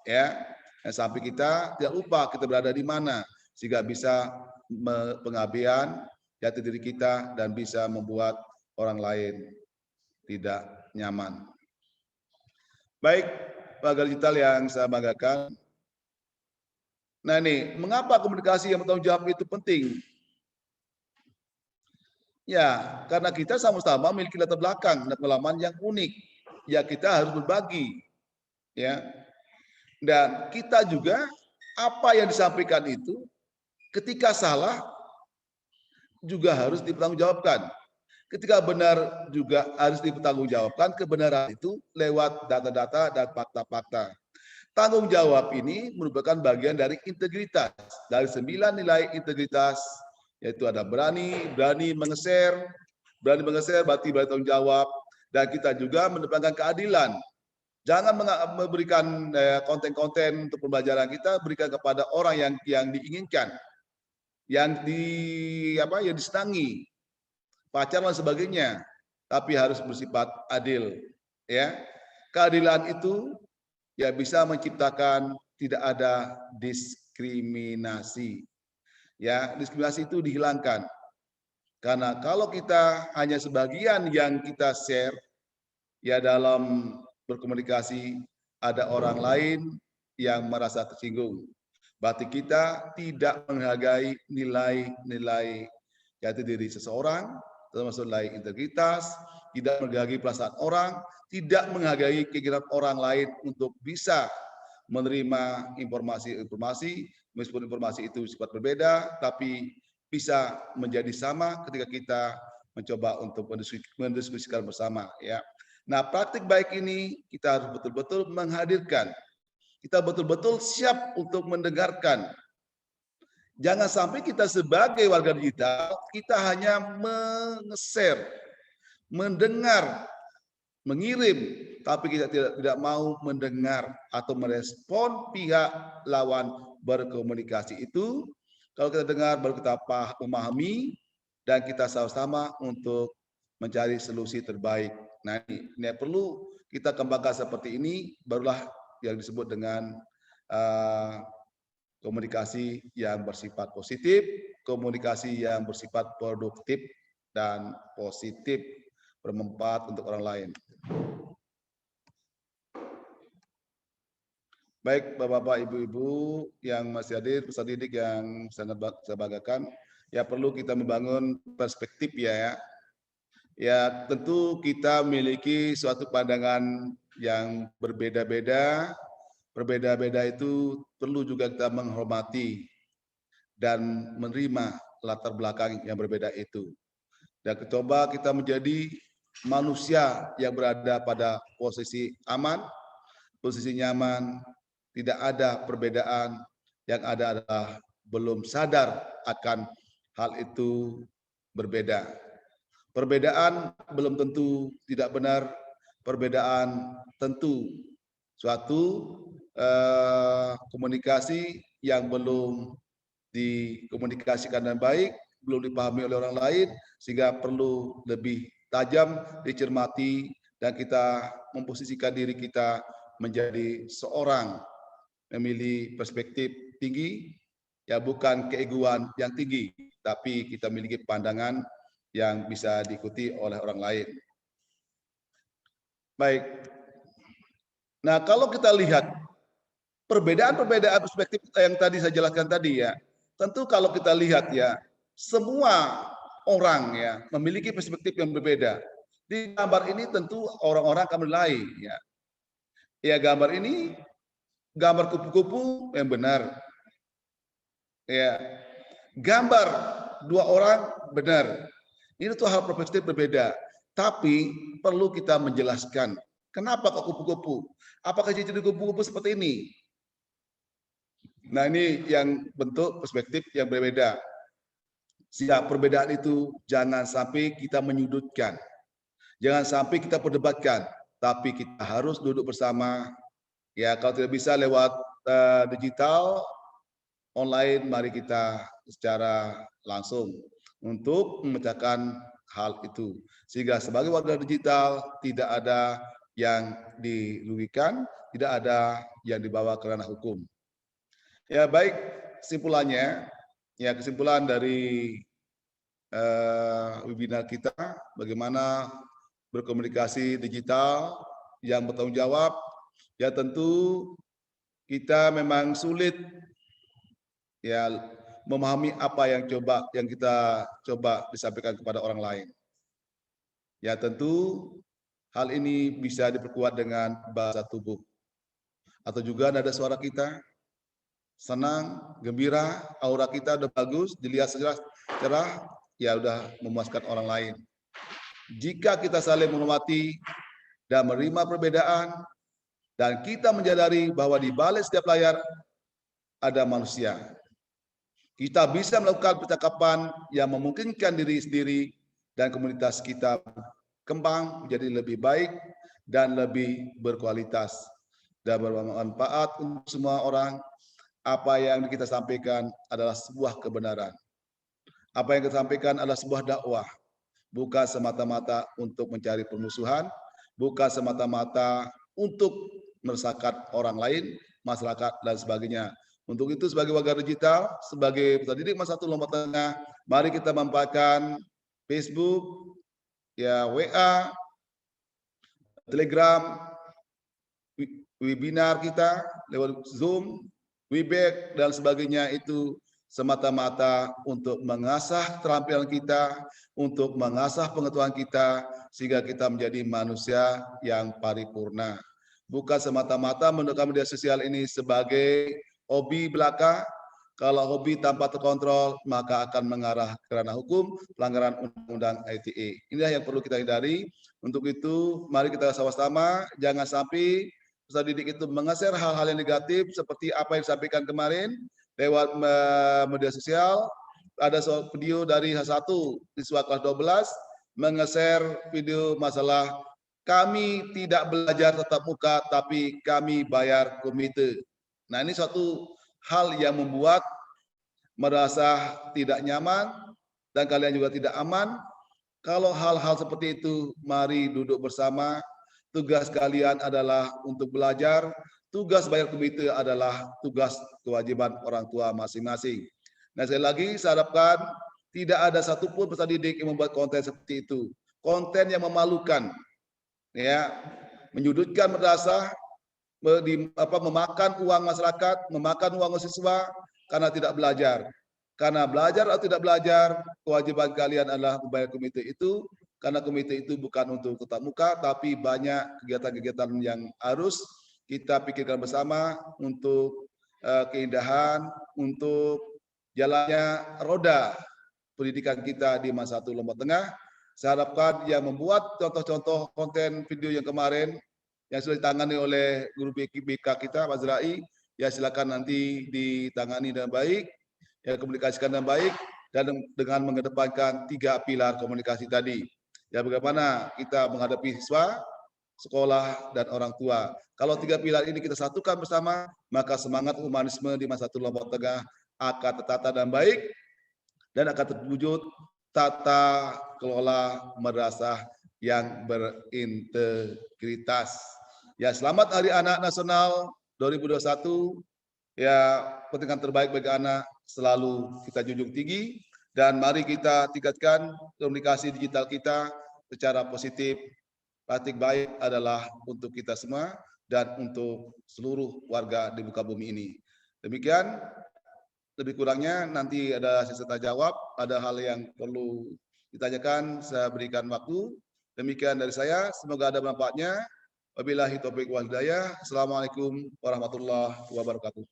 Ya, sampai kita tidak lupa kita berada di mana, sehingga bisa pengabdian jati diri kita dan bisa membuat orang lain tidak nyaman. Baik, warga digital yang saya banggakan. Nah ini, mengapa komunikasi yang bertanggung jawab itu penting? Ya, karena kita sama-sama memiliki latar belakang dan pengalaman yang unik. Ya, kita harus berbagi. Ya, dan kita juga apa yang disampaikan itu ketika salah juga harus dipertanggungjawabkan. Ketika benar juga harus dipertanggungjawabkan kebenaran itu lewat data-data dan fakta-fakta. Tanggung jawab ini merupakan bagian dari integritas. Dari 9 nilai integritas, yaitu ada berani mengeser berarti bertanggung jawab, dan kita juga mendepankan keadilan. Jangan memberikan konten-konten untuk pembelajaran kita, berikan kepada orang yang diinginkan, yang disenangi, pacar dan sebagainya, tapi harus bersifat adil. Ya, keadilan itu ya bisa menciptakan tidak ada diskriminasi. Ya, diskriminasi itu dihilangkan. Karena kalau kita hanya sebagian yang kita share ya dalam berkomunikasi, ada orang lain yang merasa tersinggung. Berarti kita tidak menghargai nilai-nilai jati diri seseorang, termasuk nilai integritas, tidak menghargai perasaan orang, tidak menghargai keinginan orang lain untuk bisa menerima informasi-informasi, meskipun informasi itu sifat berbeda, tapi bisa menjadi sama ketika kita mencoba untuk mendiskusikan bersama. Ya. Nah, praktik baik ini kita harus betul-betul menghadirkan. Kita betul-betul siap untuk mendengarkan. Jangan sampai kita sebagai warga digital, kita hanya mengeser, mendengar, mengirim, tapi kita tidak mau mendengar atau merespon pihak lawan berkomunikasi itu. Kalau kita dengar, baru kita memahami, dan kita sama-sama untuk mencari solusi terbaik. Nah, ini perlu kita kembangkan seperti ini, barulah yang disebut dengan komunikasi yang bersifat positif, komunikasi yang bersifat produktif dan positif, bermanfaat untuk orang lain. Baik, Bapak-bapak, Ibu-ibu yang masih hadir, peserta didik yang sangat saya banggakan, ya perlu kita membangun perspektif ya. Ya, tentu kita memiliki suatu pandangan yang berbeda-beda. Berbeda-beda itu perlu juga kita menghormati dan menerima latar belakang yang berbeda itu. Dan coba kita menjadi manusia yang berada pada posisi aman, posisi nyaman, tidak ada perbedaan, yang ada adalah belum sadar akan hal itu berbeda. Perbedaan belum tentu tidak benar, perbedaan tentu suatu komunikasi yang belum dikomunikasikan dengan baik, belum dipahami oleh orang lain, sehingga perlu lebih tajam dicermati dan kita memposisikan diri kita menjadi seorang memilih perspektif tinggi, ya bukan keegoan yang tinggi, tapi kita memiliki pandangan yang bisa diikuti oleh orang lain. Baik. Nah, kalau kita lihat perbedaan-perbedaan perspektif yang tadi saya jelaskan tadi ya, tentu kalau kita lihat ya, semua orang ya memiliki perspektif yang berbeda. Di gambar ini tentu orang-orang akan menilai ya. Ya gambar ini gambar kupu-kupu yang benar. Ya. Gambar dua orang benar. Ini tuh hal perspektif berbeda. Tapi perlu kita menjelaskan kenapa kok kupu-kupu? Apakah ciri kupu-kupu seperti ini? Nah, ini yang bentuk perspektif yang berbeda. Sehingga perbedaan itu jangan sampai kita menyudutkan. Jangan sampai kita perdebatkan, tapi kita harus duduk bersama. Ya, kalau tidak bisa lewat digital, online, mari kita secara langsung untuk memecahkan hal itu. Sehingga sebagai warga digital tidak ada yang dirugikan, tidak ada yang dibawa ke ranah hukum. Ya baik, kesimpulannya, ya kesimpulan dari webinar kita, bagaimana berkomunikasi digital yang bertanggung jawab, ya tentu kita memang sulit ya memahami apa yang kita coba disampaikan kepada orang lain. Ya tentu hal ini bisa diperkuat dengan bahasa tubuh atau juga nada suara kita senang, gembira, aura kita udah bagus, dilihat cerah, ya udah memuaskan orang lain. Jika kita saling menghormati dan menerima perbedaan dan kita menyadari bahwa di balik setiap layar ada manusia, kita bisa melakukan percakapan yang memungkinkan diri sendiri dan komunitas kita kembang menjadi lebih baik dan lebih berkualitas dan bermanfaat untuk semua orang. Apa yang kita sampaikan adalah sebuah kebenaran. Apa yang kita sampaikan adalah sebuah dakwah, bukan semata-mata untuk mencari permusuhan, bukan semata-mata untuk meresahkan orang lain, masyarakat dan sebagainya. Untuk itu sebagai warga digital, sebagai peserta didik masa 1 Lombok Tengah, mari kita manfaatkan Facebook, ya WA, Telegram, webinar kita lewat Zoom, Webex dan sebagainya itu semata-mata untuk mengasah keterampilan kita, untuk mengasah pengetahuan kita, sehingga kita menjadi manusia yang paripurna. Bukan semata-mata menggunakan media sosial ini sebagai hobi belaka. Kalau hobi tanpa terkontrol, maka akan mengarah ke ranah hukum, pelanggaran undang-undang ITE. Inilah yang perlu kita hindari. Untuk itu, mari kita sama-sama, jangan sampai peserta didik itu mengeser hal-hal yang negatif seperti apa yang disampaikan kemarin lewat media sosial. Ada video dari salah satu siswa kelas 12 mengeser video masalah kami tidak belajar tatap muka tapi kami bayar komite. Nah, ini suatu hal yang membuat merasa tidak nyaman dan kalian juga tidak aman. Kalau hal-hal seperti itu, mari duduk bersama. Tugas kalian adalah untuk belajar. Tugas bayar komite adalah tugas kewajiban orang tua masing-masing. Nah, sekali lagi saya harapkan tidak ada satupun peserta didik yang membuat konten seperti itu. Konten yang memalukan, ya, menyudutkan madrasah, memakan uang masyarakat, memakan uang siswa karena tidak belajar. Karena belajar atau tidak belajar, kewajiban kalian adalah membayar komite itu. Karena komite itu bukan untuk tatap muka, tapi banyak kegiatan-kegiatan yang harus kita pikirkan bersama untuk keindahan, untuk jalannya roda pendidikan kita di masa 1 Lombok Tengah. Saya harapkan yang membuat contoh-contoh konten video yang kemarin, yang sudah ditangani oleh guru BK kita, Pak Zrai, ya silakan nanti ditangani dengan baik, ya komunikasikan dengan baik, dan dengan mengedepankan 3 pilar komunikasi tadi. Ya bagaimana kita menghadapi siswa, sekolah, dan orang tua. Kalau 3 pilar ini kita satukan bersama, maka semangat humanisme di masa tua Lombok Tengah akan tertata dan baik, dan akan terwujud tata kelola madrasah yang berintegritas. Ya, selamat Hari Anak Nasional 2021. Ya, pentingkan terbaik bagi anak selalu kita junjung tinggi, dan mari kita tingkatkan komunikasi digital kita secara positif. Batik baik adalah untuk kita semua dan untuk seluruh warga di muka bumi ini. Demikian, lebih kurangnya nanti ada sesi tanya jawab, ada hal yang perlu ditanyakan, saya berikan waktu. Demikian dari saya, semoga ada manfaatnya. Wabillahi taufiq wal hidayah. Assalamualaikum warahmatullahi wabarakatuh.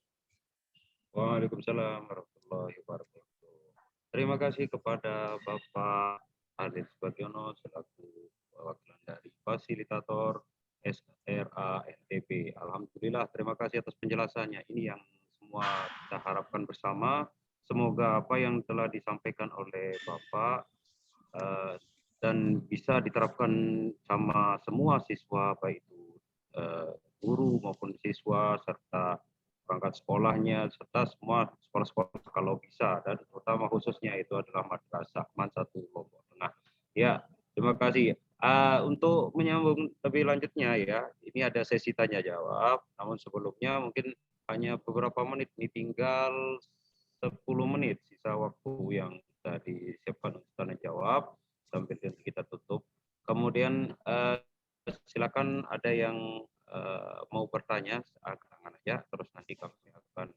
Waalaikumsalam warahmatullahi wabarakatuh. Terima kasih kepada Bapak Adil Subagiono selaku perwakilan dari fasilitator SRA NTB. Alhamdulillah, terima kasih atas penjelasannya. Ini yang semua kita harapkan bersama. Semoga apa yang telah disampaikan oleh Bapak dan bisa diterapkan sama semua siswa, baik itu guru maupun siswa serta perangkat sekolahnya serta semua sekolah-sekolah kalau bisa, dan terutama khususnya itu adalah madrasah MAN 1 Lombok Tengah. Ya, terima kasih. Untuk menyambung lebih lanjutnya ya, ini ada sesi tanya jawab, namun sebelumnya mungkin hanya beberapa menit, ini tinggal 10 menit sisa waktu yang sudah disiapkan untuk tanya jawab sambil kita tutup. Kemudian silakan ada yang mau bertanya, angkat aja, terus nanti kami akan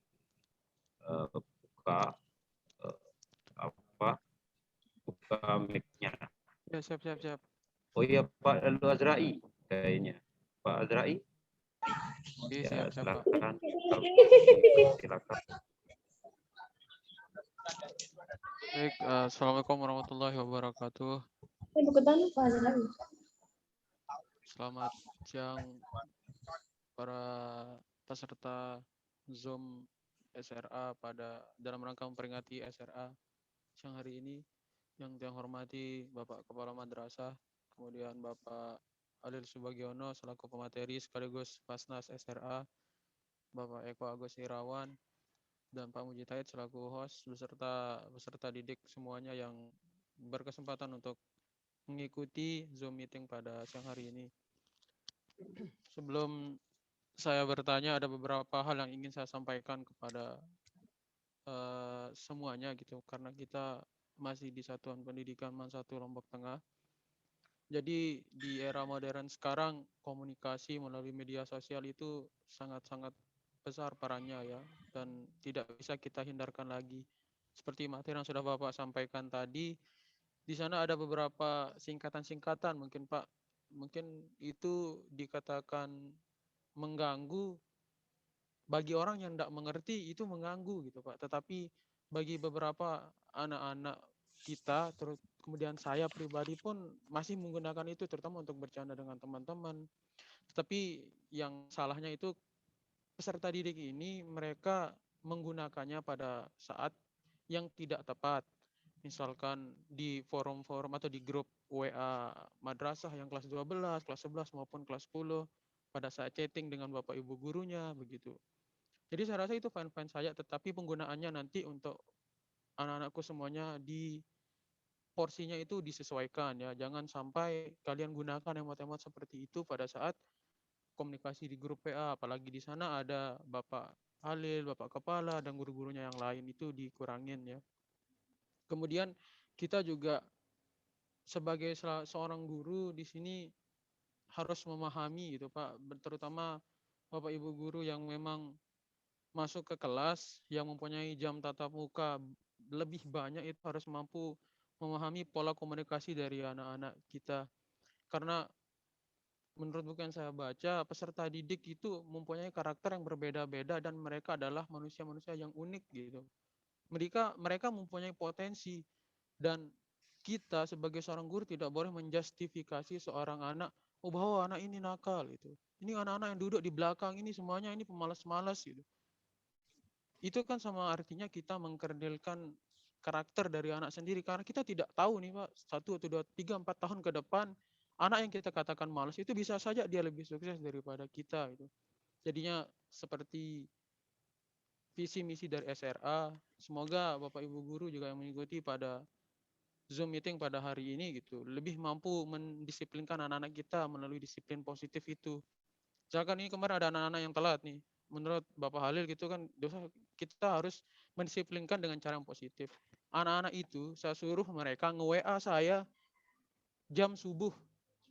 buka mic-nya. Ya, siap. Oh iya, Pak Azrai kayaknya. Pak Azrai? Ya, siap, silakan. Silakan. Baik, assalamualaikum warahmatullahi wabarakatuh. Selamat siang para peserta Zoom SRA dalam rangka memperingati SRA siang hari ini. Yang saya hormati Bapak Kepala Madrasah, kemudian Bapak Adil Subagiono selaku pemateri sekaligus Basnas SRA, Bapak Eko Agus Irawan, dan Pak Mujitahid selaku host beserta peserta didik semuanya yang berkesempatan untuk mengikuti Zoom meeting pada siang hari ini. Sebelum saya bertanya, ada beberapa hal yang ingin saya sampaikan kepada semuanya gitu, karena kita masih di Satuan Pendidikan MAN 1 Lombok Tengah. Jadi di era modern sekarang, komunikasi melalui media sosial itu sangat-sangat besar perannya ya, dan tidak bisa kita hindarkan lagi. Seperti materi yang sudah Bapak sampaikan tadi, di sana ada beberapa singkatan-singkatan mungkin Pak, mungkin itu dikatakan mengganggu bagi orang yang tidak mengerti, itu mengganggu gitu Pak. Tetapi bagi beberapa anak-anak kita, kemudian saya pribadi pun masih menggunakan itu terutama untuk bercanda dengan teman-teman. Tetapi yang salahnya itu peserta didik ini mereka menggunakannya pada saat yang tidak tepat. Misalkan di forum-forum atau di grup WA madrasah yang kelas 12, kelas 11 maupun kelas 10 pada saat chatting dengan Bapak Ibu gurunya begitu. Jadi saya rasa itu fine-fine saja, tetapi penggunaannya nanti untuk anak-anakku semuanya di porsinya itu disesuaikan ya. Jangan sampai kalian gunakan emot-emot seperti itu pada saat komunikasi di grup PA, apalagi di sana ada Bapak Halil, Bapak Kepala, dan guru-gurunya yang lain, itu dikurangin ya. Kemudian kita juga sebagai seorang guru di sini harus memahami gitu Pak, terutama Bapak Ibu guru yang memang masuk ke kelas yang mempunyai jam tatap muka lebih banyak, itu harus mampu memahami pola komunikasi dari anak-anak kita. Karena menurut buku yang saya baca, peserta didik itu mempunyai karakter yang berbeda-beda dan mereka adalah manusia-manusia yang unik gitu. Mereka mempunyai potensi, dan kita sebagai seorang guru tidak boleh menjustifikasi seorang anak, bahwa anak ini nakal gitu. Ini anak-anak yang duduk di belakang ini semuanya ini pemalas-malas gitu. itu kan sama artinya kita mengkerdilkan karakter dari anak sendiri, karena kita tidak tahu nih Pak, 1 atau 2, 3, 4 tahun ke depan anak yang kita katakan malas itu bisa saja dia lebih sukses daripada kita gitu. Jadinya seperti visi misi dari SRA, semoga Bapak Ibu guru juga yang mengikuti pada Zoom meeting pada hari ini gitu, lebih mampu mendisiplinkan anak-anak kita melalui disiplin positif itu. Misalkan ini kemarin ada anak-anak yang telat nih, menurut Bapak Halil gitu kan, dosa kita harus mendisiplinkan dengan cara yang positif. Anak-anak itu saya suruh mereka nge-WA saya jam subuh.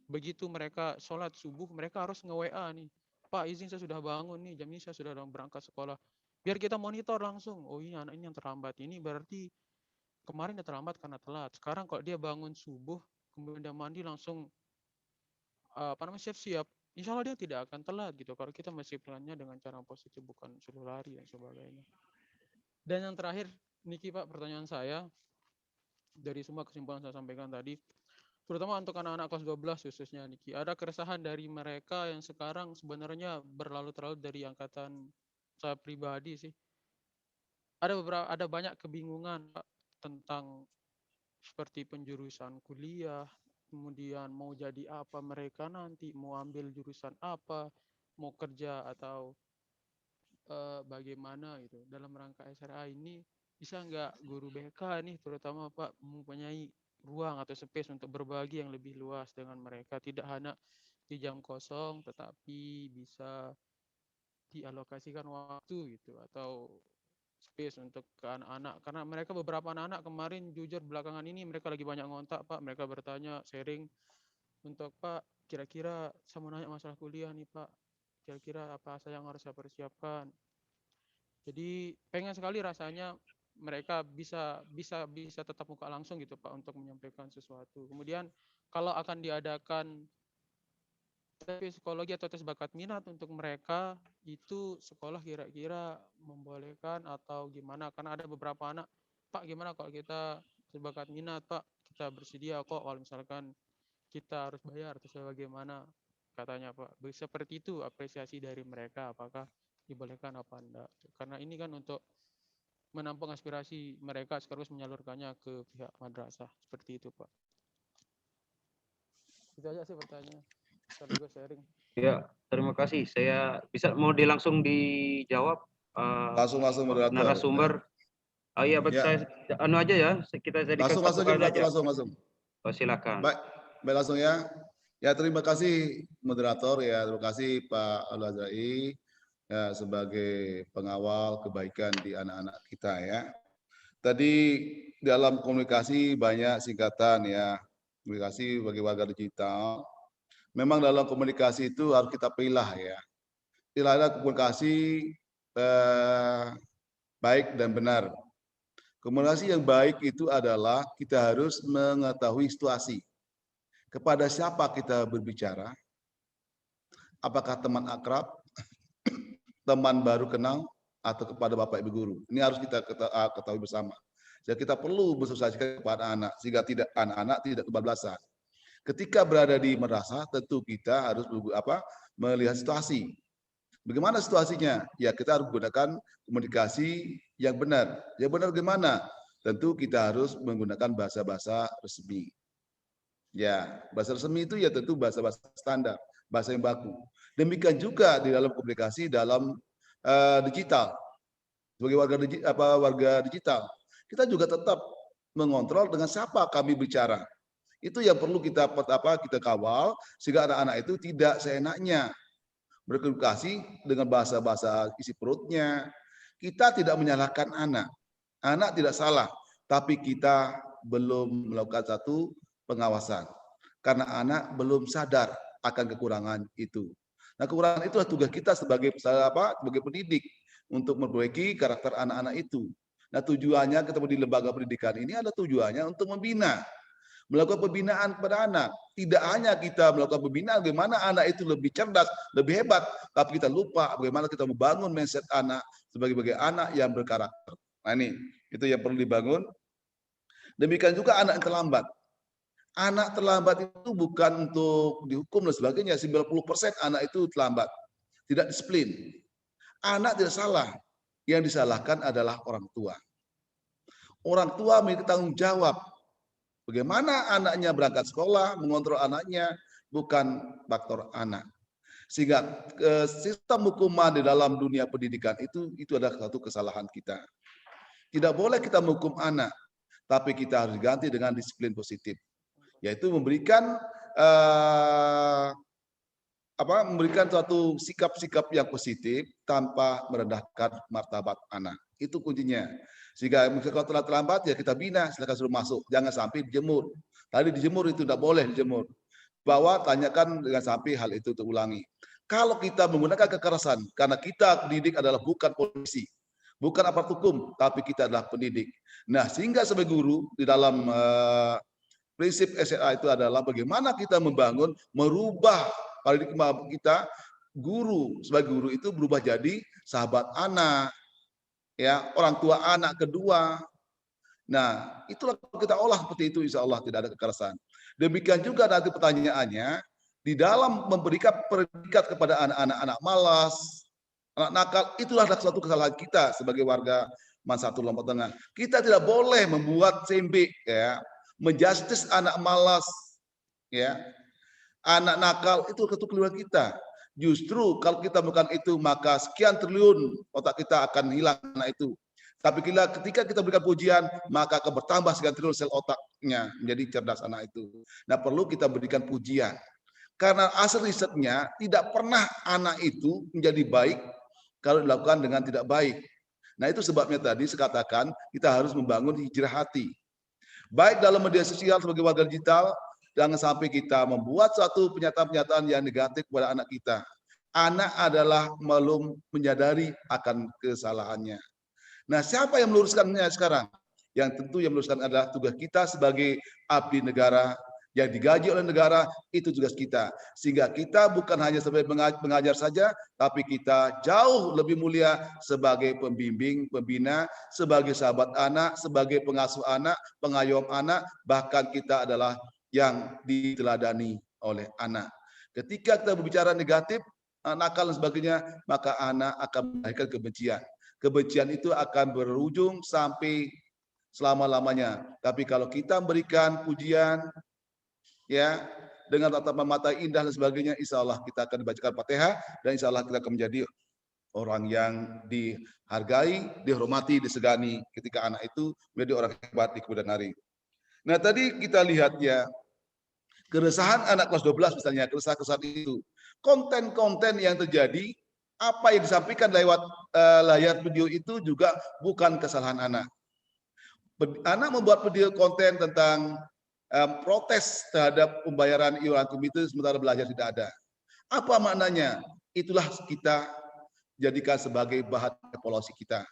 Begitu mereka sholat subuh, mereka harus nge-WA nih. Pak, izin saya sudah bangun nih, jam ini saya sudah berangkat sekolah. Biar kita monitor langsung, oh ini anak ini yang terlambat. Ini berarti kemarin dia terlambat karena telat. Sekarang kalau dia bangun subuh, kemudian dia mandi langsung siap-siap, insya Allah dia tidak akan telat gitu. Kalau kita mendisiplinkannya dengan cara positif, bukan suruh lari dan sebagainya. Dan yang terakhir, Niki Pak, pertanyaan saya dari semua kesimpulan saya sampaikan tadi, terutama untuk anak-anak kelas 12 khususnya Niki, ada keresahan dari mereka yang sekarang sebenarnya berlalu-lalu dari angkatan saya pribadi sih. Ada banyak kebingungan Pak, tentang seperti penjurusan kuliah, kemudian mau jadi apa mereka nanti, mau ambil jurusan apa, mau kerja atau bagaimana gitu. Dalam rangka SRA ini bisa nggak guru BK nih terutama Pak mempunyai ruang atau space untuk berbagi yang lebih luas dengan mereka, tidak hanya di jam kosong tetapi bisa dialokasikan waktu gitu atau space untuk ke anak-anak, karena mereka beberapa anak-anak kemarin jujur belakangan ini mereka lagi banyak ngontak Pak, mereka bertanya sharing untuk Pak, kira-kira saya mau nanya masalah kuliah nih Pak, kira-kira apa saja yang harus saya persiapkan. Jadi pengen sekali rasanya mereka bisa tetap muka langsung gitu Pak untuk menyampaikan sesuatu. Kemudian kalau akan diadakan tes psikologi atau tes bakat minat untuk mereka, itu sekolah kira-kira membolehkan atau gimana? Karena ada beberapa anak, Pak gimana kalau kita tes bakat minat Pak, kita bersedia kok kalau misalkan kita harus bayar atau bagaimana katanya Pak. Seperti itu apresiasi dari mereka, apakah dibolehkan apa enggak. Karena ini kan untuk menampung aspirasi mereka sekaligus menyalurkannya ke pihak madrasah. Seperti itu Pak. Itu aja sih pertanyaannya. Sekaligus sharing. Ya, terima kasih. Saya bisa mau langsung dijawab Langsung moderator. narasumber. Oh iya, Ya. saya anu aja ya. Kita jadikan Langsung satu aja aja. langsung. Oh, silakan. Baik langsung ya. Ya terima kasih moderator ya, terima kasih Pak Al-Azrai ya, sebagai pengawal kebaikan di anak-anak kita ya. Tadi dalam komunikasi banyak singkatan ya, komunikasi bagi warga digital. Memang dalam komunikasi itu harus kita pilah ya. Pilahlah komunikasi baik dan benar. Komunikasi yang baik itu adalah kita harus mengetahui situasi. Kepada siapa kita berbicara? Apakah teman akrab, teman baru kenal, atau kepada Bapak Ibu guru? Ini harus kita ketahui bersama. Jadi kita perlu bersosialisasikan kepada anak sehingga anak-anak tidak kebablasan. Ketika berada di madrasah, tentu kita harus melihat situasi. Bagaimana situasinya? Ya kita harus menggunakan komunikasi yang benar. Yang benar bagaimana? Tentu kita harus menggunakan bahasa-bahasa resmi. Ya, bahasa resmi itu ya tentu bahasa-bahasa standar, bahasa yang baku. Demikian juga di dalam komunikasi dalam digital. Sebagai warga digital, kita juga tetap mengontrol dengan siapa kami bicara. Itu yang perlu kita kawal sehingga anak-anak itu tidak seenaknya berkomunikasi dengan bahasa-bahasa isi perutnya. Kita tidak menyalahkan anak. Anak tidak salah, tapi kita belum melakukan satu pengawasan. Karena anak belum sadar akan kekurangan itu. Nah, kekurangan itulah tugas kita sebagai pendidik untuk memperbaiki karakter anak-anak itu. Nah, tujuannya ketemu di lembaga pendidikan ini ada tujuannya untuk membina, melakukan pembinaan kepada anak. Tidak hanya kita melakukan pembinaan bagaimana anak itu lebih cerdas, lebih hebat, tapi kita lupa bagaimana kita membangun mindset anak sebagai anak yang berkarakter. Nah, ini itu yang perlu dibangun. Demikian juga anak yang terlambat. Anak terlambat itu bukan untuk dihukum dan sebagainya. 90% anak itu terlambat, tidak disiplin. Anak tidak salah, Yang disalahkan adalah orang tua. Orang tua memiliki tanggung jawab. Bagaimana anaknya berangkat sekolah, mengontrol anaknya, bukan faktor anak. Sehingga sistem hukuman di dalam dunia pendidikan itu adalah satu kesalahan kita. Tidak boleh kita menghukum anak, tapi kita harus diganti dengan disiplin positif, yaitu memberikan memberikan suatu sikap-sikap yang positif tanpa merendahkan martabat anak. Itu kuncinya. Sehingga kalau telah terlambat ya kita bina, silakan suruh masuk. Jangan sampai dijemur. Tadi dijemur itu tidak boleh dijemur. Bahwa tanyakan dengan sampai hal itu terulangi. Kalau kita menggunakan kekerasan, karena kita didik adalah bukan polisi, bukan aparat hukum, tapi kita adalah pendidik. Nah, sehingga sebagai guru di dalam prinsip SRA itu adalah bagaimana kita membangun, merubah paradigma kita. Guru sebagai guru itu berubah jadi sahabat anak, ya, orang tua anak kedua. Nah, itulah kita olah seperti itu, insya Allah tidak ada kekerasan. Demikian juga nanti pertanyaannya, di dalam memberikan predikat kepada anak-anak malas, anak nakal, itulah suatu kesalahan kita sebagai warga Mansatu Lombok Tengah. Kita tidak boleh membuat sembe, ya, menjustis anak malas, ya, anak nakal, itu kekeliruan kita. Justru kalau kita melakukan itu, maka sekian triliun otak kita akan hilang anak itu. Tapi ketika kita berikan pujian, maka akan bertambah sekian triliun sel otaknya menjadi cerdas anak itu. Nah, perlu kita berikan pujian. Karena hasil risetnya tidak pernah anak itu menjadi baik kalau dilakukan dengan tidak baik. Nah, itu sebabnya tadi saya katakan kita harus membangun hijrah hati. Baik dalam media sosial sebagai warga digital, jangan sampai kita membuat suatu pernyataan-pernyataan yang negatif kepada anak kita. Anak adalah belum menyadari akan kesalahannya. Nah, siapa yang meluruskannya sekarang? Yang tentu yang meluruskan adalah tugas kita sebagai abdi negara, yang digaji oleh negara, itu tugas kita. Sehingga kita bukan hanya sebagai pengajar saja, tapi kita jauh lebih mulia sebagai pembimbing, pembina, sebagai sahabat anak, sebagai pengasuh anak, pengayom anak, bahkan kita adalah yang diteladani oleh anak. Ketika kita berbicara negatif, nakal dan sebagainya, maka anak akan melahirkan kebencian. Kebencian itu akan berujung sampai selama-lamanya. Tapi kalau kita memberikan pujian, ya, dengan tatapan mata indah dan sebagainya, insya Allah kita akan dibacakan Fatihah, dan insya Allah kita akan menjadi orang yang dihargai, dihormati, disegani ketika anak itu menjadi orang hebat di kemudian hari. Nah, tadi kita lihat ya, keresahan anak kelas 12 misalnya, keresahan itu, konten-konten yang terjadi, apa yang disampaikan lewat layar video itu juga bukan kesalahan anak. Anak membuat video konten tentang protes terhadap pembayaran iuran komite sementara belajar tidak ada. Apa maknanya? Itulah kita jadikan sebagai bahan evaluasi kita.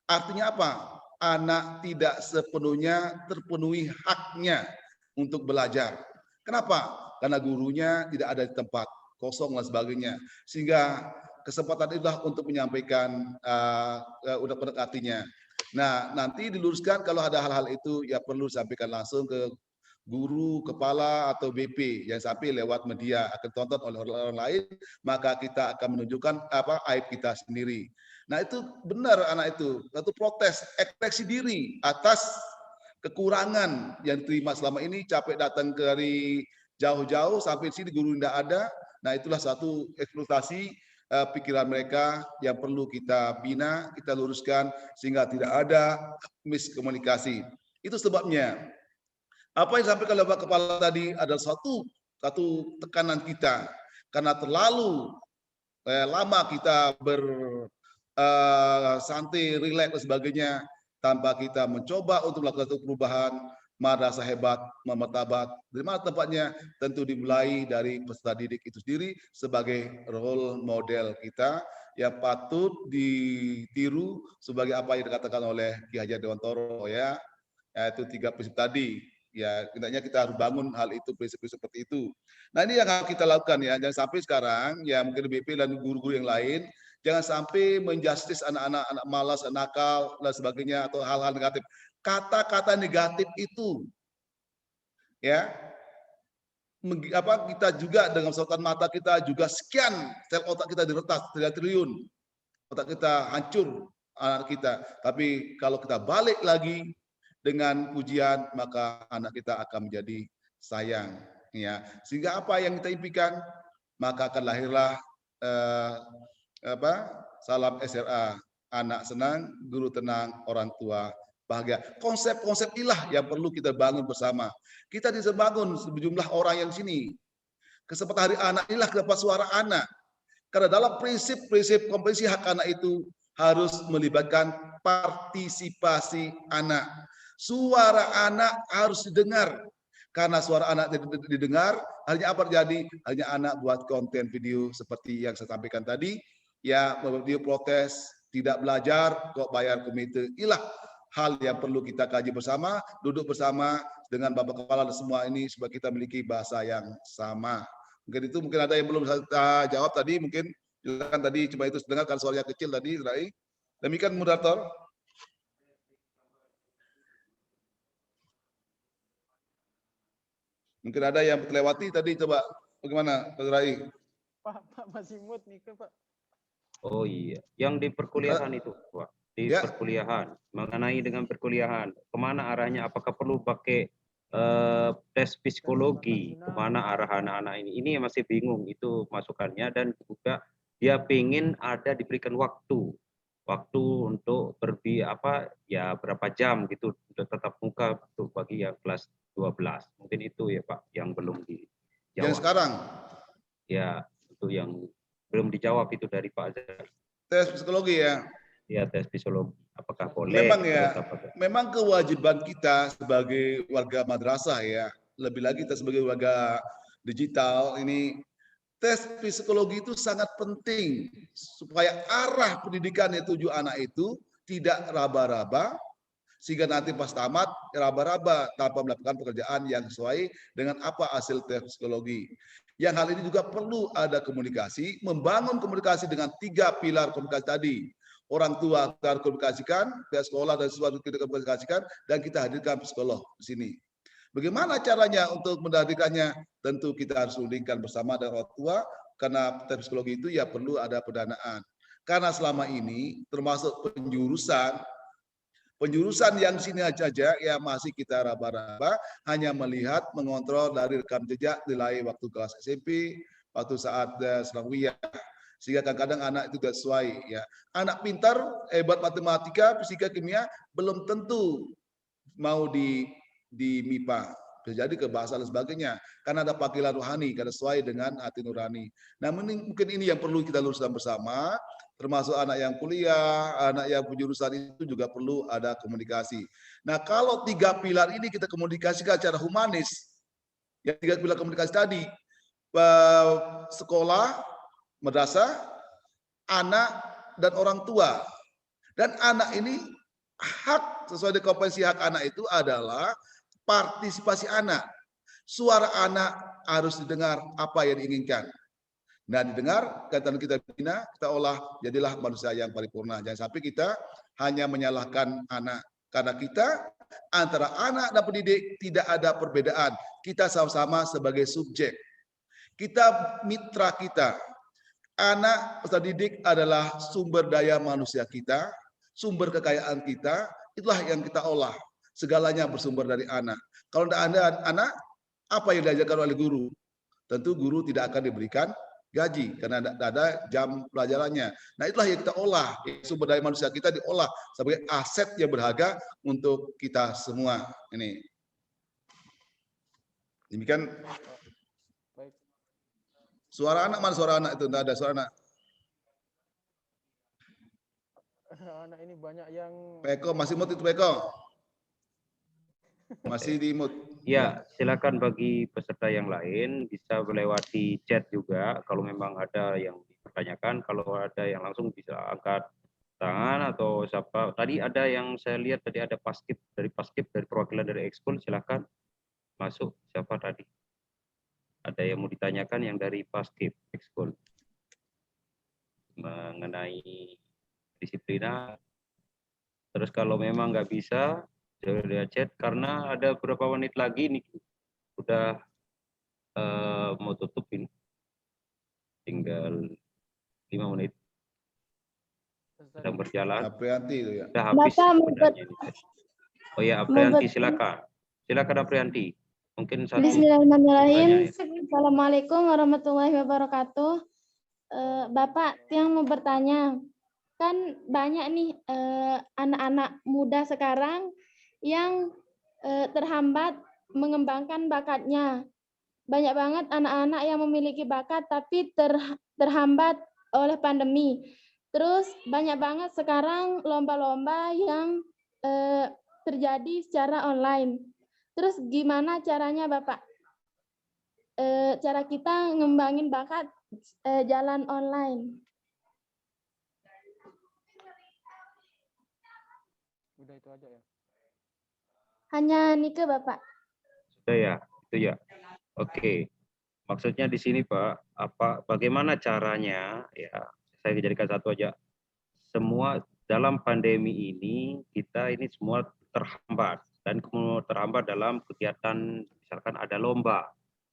Artinya apa? Anak tidak sepenuhnya terpenuhi haknya untuk belajar. Kenapa? Karena gurunya tidak ada di tempat, kosong dan sebagainya. Sehingga kesempatan itulah untuk menyampaikan unek-unek artinya. Nah, nanti diluruskan kalau ada hal-hal itu ya perlu sampaikan langsung ke guru, kepala, atau BP yang sampai lewat media akan ditonton oleh orang lain, maka kita akan menunjukkan aib kita sendiri. Nah, itu benar anak itu, satu protes, ekspresi diri atas kekurangan yang diterima selama ini, capek datang dari jauh-jauh sampai sini guru tidak ada. Nah, itulah satu eksploitasi pikiran mereka yang perlu kita bina, kita luruskan sehingga tidak ada miskomunikasi. Itu sebabnya apa yang disampaikan oleh Pak Kepala tadi adalah satu tekanan kita karena terlalu lama kita bersantai, rileks dan sebagainya tanpa kita mencoba untuk melakukan perubahan. Madrasah hebat, martabat. Dari mana tempatnya? Tentu dimulai dari peserta didik itu sendiri sebagai role model kita yang patut ditiru sebagai apa yang dikatakan oleh Ki Hajar Dewantoro ya, yaitu 3 prinsip tadi. Ya, hendaknya kita harus bangun hal itu, prinsip-prinsip seperti itu. Nah, ini yang harus kita lakukan ya. Jangan sampai sekarang ya mungkin BP dan guru-guru yang lain jangan sampai menjustis anak-anak malas, nakal dan sebagainya atau hal-hal negatif. Kata-kata negatif itu ya kita juga dengan sorotan mata kita juga sekian sel otak kita diretas 3 triliun, otak kita hancur anak kita. Tapi kalau kita balik lagi dengan pujian, maka anak kita akan menjadi sayang. Ya, sehingga apa yang kita impikan, maka akan lahirlah eh, salam SRA, anak senang, guru tenang, orang tua bahagia. Konsep-konsep inilah yang perlu kita bangun bersama. Kita bisa bangun sejumlah orang yang sini. Kesempatan hari anak inilah dapat suara anak. Karena dalam prinsip-prinsip kompetisi hak anak itu harus melibatkan partisipasi anak. Suara anak harus didengar. Karena suara anak didengar, hanya apa terjadi? Hanya anak buat konten video seperti yang saya sampaikan tadi, ya video protes, tidak belajar, kok bayar komite. Inilah hal yang perlu kita kaji bersama, duduk bersama dengan Bapak Kepala dan semua ini supaya kita memiliki bahasa yang sama. Mungkin itu mungkin ada yang belum saya jawab tadi, mungkin silakan tadi coba itu dengarkan suaranya kecil tadi, Rai. Demikian moderator. Mungkin ada yang terlewati tadi, coba bagaimana Pak Rai? Pak masih mood nih Pak. Oh iya, yang di perkuliahan itu, Pak. Di Ya. perkuliahan, mengenai dengan perkuliahan, kemana arahnya? Apakah perlu pakai tes psikologi? Kemana arah anak-anak ini? Ini yang masih bingung, itu masukannya. Dan juga dia ingin ada diberikan waktu untuk ya berapa jam gitu untuk tetap muka untuk bagi yang kelas 12. Mungkin itu ya Pak yang belum dijawab. Yang sekarang Ya, itu yang belum dijawab itu dari Pak Azhar. tes psikologi ya. Ya, tes psikologi. Apakah boleh? Memang ya, apakah... memang kewajiban kita sebagai warga madrasah ya, lebih lagi kita sebagai warga digital ini, tes psikologi itu sangat penting supaya arah pendidikan yang tuju anak itu tidak raba-raba, sehingga nanti pas tamat raba-raba tanpa melakukan pekerjaan yang sesuai dengan apa hasil tes psikologi. Yang hal ini juga perlu ada komunikasi, membangun komunikasi dengan 3 pilar komunikasi tadi. Orang tua kita komunikasikan, pihak sekolah dan siswa kita komunikasikan, dan kita hadirkan psikolog di sini. Bagaimana caranya untuk menghadirkannya? Tentu kita harus rundingkan bersama dengan orang tua, karena tes psikologi itu ya perlu ada pendanaan. Karena selama ini termasuk penjurusan yang sini aja ya masih kita raba-raba, hanya melihat mengontrol dari rekam jejak nilai waktu kelas SMP, waktu saat selawiyah, sehingga kadang-kadang anak itu tidak sesuai ya. Anak pintar, hebat matematika, fisika, kimia belum tentu mau di MIPA, bisa jadi ke bahasa dan sebagainya, karena ada panggilan rohani, karena sesuai dengan hati nurani. Nah, mungkin ini yang perlu kita luruskan bersama, termasuk anak yang kuliah, anak yang penjurusan itu juga perlu ada komunikasi. Nah, kalau 3 pilar ini kita komunikasikan secara humanis, yang 3 pilar komunikasi tadi, sekolah, madrasah, anak, dan orang tua. Dan anak ini hak sesuai dengan kompetensi hak anak itu adalah partisipasi anak. Suara anak harus didengar apa yang diinginkan. Nah, didengar, kaitan kita bina, kita olah, jadilah manusia yang paripurna. Jangan sampai kita hanya menyalahkan anak. Karena kita antara anak dan pendidik tidak ada perbedaan. Kita sama-sama sebagai subjek. Kita mitra kita. Anak peserta didik adalah sumber daya manusia kita, sumber kekayaan kita, itulah yang kita olah. Segalanya bersumber dari anak. Kalau tidak ada anak, apa yang diajarkan oleh guru? Tentu guru tidak akan diberikan gaji karena tidak ada jam pelajarannya. Nah, itulah yang kita olah. Sumber daya manusia kita diolah sebagai aset yang berharga untuk kita semua. Ini. Demikian. Suara anak mana suara anak itu? Tidak ada suara anak. Anak ini banyak yang... Peko, masih mute itu Peko? Masih di mute. Ya, silakan bagi peserta yang lain bisa melewati chat juga kalau memang ada yang dipertanyakan. Kalau ada yang langsung bisa angkat tangan atau siapa. Tadi ada yang saya lihat tadi ada Paskib dari perwakilan dari Ekskul, silakan masuk. Siapa tadi? Ada yang mau ditanyakan yang dari Paskib Ekskul mengenai disiplina. Terus kalau memang nggak bisa dia chat, karena ada beberapa menit lagi nih udah mau tutup ini, tinggal 5 menit. sedang berjalan. Aprianti itu ya. Sudah habis Bapak, sebenarnya ini. Oh ya, Aprianti silakan. Silakan Aprianti. Mungkin satu Bismillahirrahmanirrahim. pertanyaan. Assalamualaikum warahmatullahi wabarakatuh. Bapak yang mau bertanya, kan banyak nih anak-anak muda sekarang yang terhambat mengembangkan bakatnya. Banyak banget anak-anak yang memiliki bakat tapi terhambat oleh pandemi. Terus banyak banget sekarang lomba-lomba yang terjadi secara online. Terus gimana caranya Bapak? Cara kita ngembangin bakat jalan online. Udah itu aja ya. Hanya Nike Bapak. Sudah ya, itu ya. Oke. Maksudnya di sini Pak, bagaimana caranya ya? Saya jadikan satu aja. Semua dalam pandemi ini kita ini semua terhambat dan terhambat dalam kegiatan misalkan ada lomba.